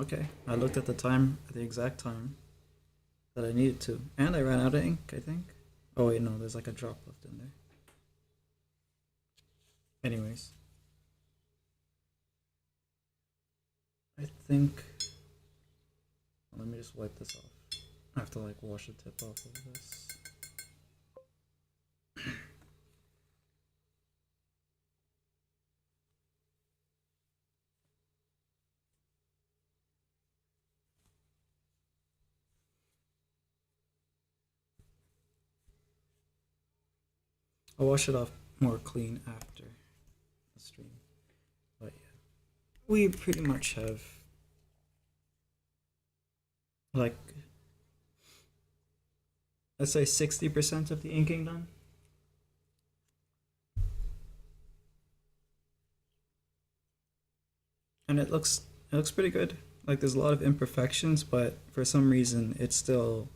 S2: Okay, I looked at the time, at the exact time that I needed to, and I ran out of ink, I think. Oh wait, no, there's like a drop left in there. Anyways, I think. Let me just wipe this off. I have to like wash the tip off of this. I'll wash it off more clean after the stream. But yeah, we pretty much have like, let's say 60% of the inking done. And it looks pretty good. Like there's a lot of imperfections, but for some reason it's still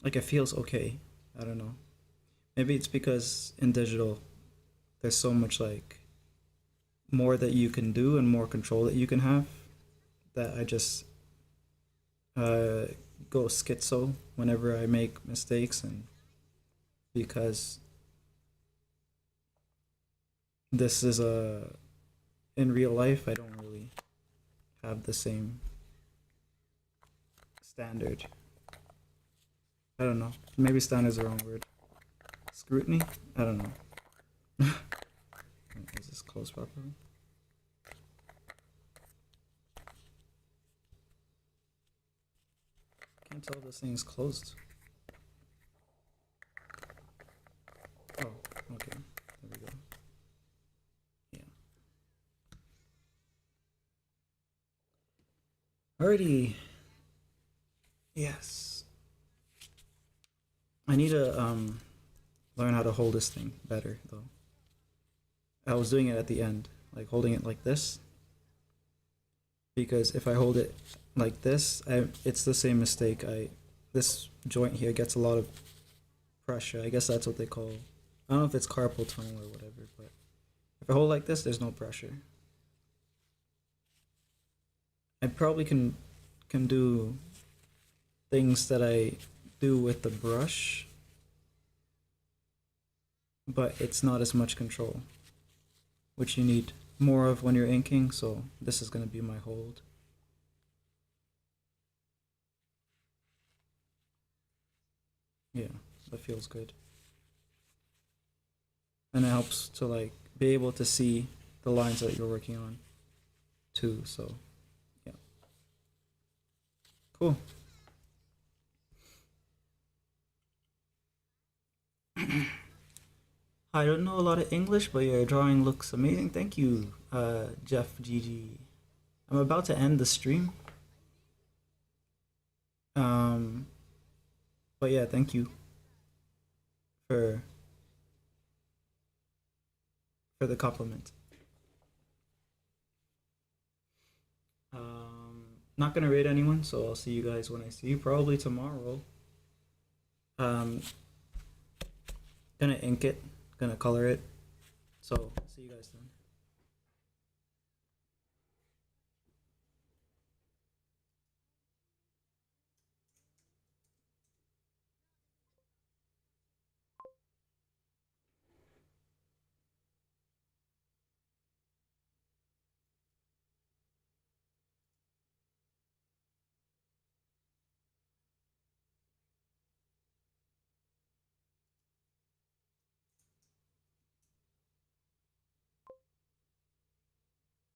S2: like it feels okay. I don't know. Maybe it's because in digital there's so much like more that you can do and more control that you can have that I just uh, go schizo whenever I make mistakes, and because this is a in real life I don't really have the same standard. I don't know. Maybe standard is the wrong word. Scrutiny? I don't know. Is this closed properly? Can't tell if this thing's closed. Oh, okay. There we go. Yeah. Alrighty. Yes. I need to learn how to hold this thing better though. I was doing it at the end, like holding it like this. Because if I hold it like this, it's the same mistake. This joint here gets a lot of pressure. I guess that's what they call. I don't know if it's carpal tunnel or whatever, but if I hold like this, there's no pressure. I probably can do things that I do with the brush, but it's not as much control, which you need more of when you're inking, so this is going to be my hold. Yeah, that feels good. And it helps to like be able to see the lines that you're working on too, so yeah. Cool. I don't know a lot of English, but your drawing looks amazing. Thank you, Jeff GG. I'm about to end the stream. Um, but yeah, thank you for the compliment. Not gonna rate anyone, so I'll see you guys when I see you. Probably tomorrow. Um, gonna ink it, gonna color it. So see you guys then.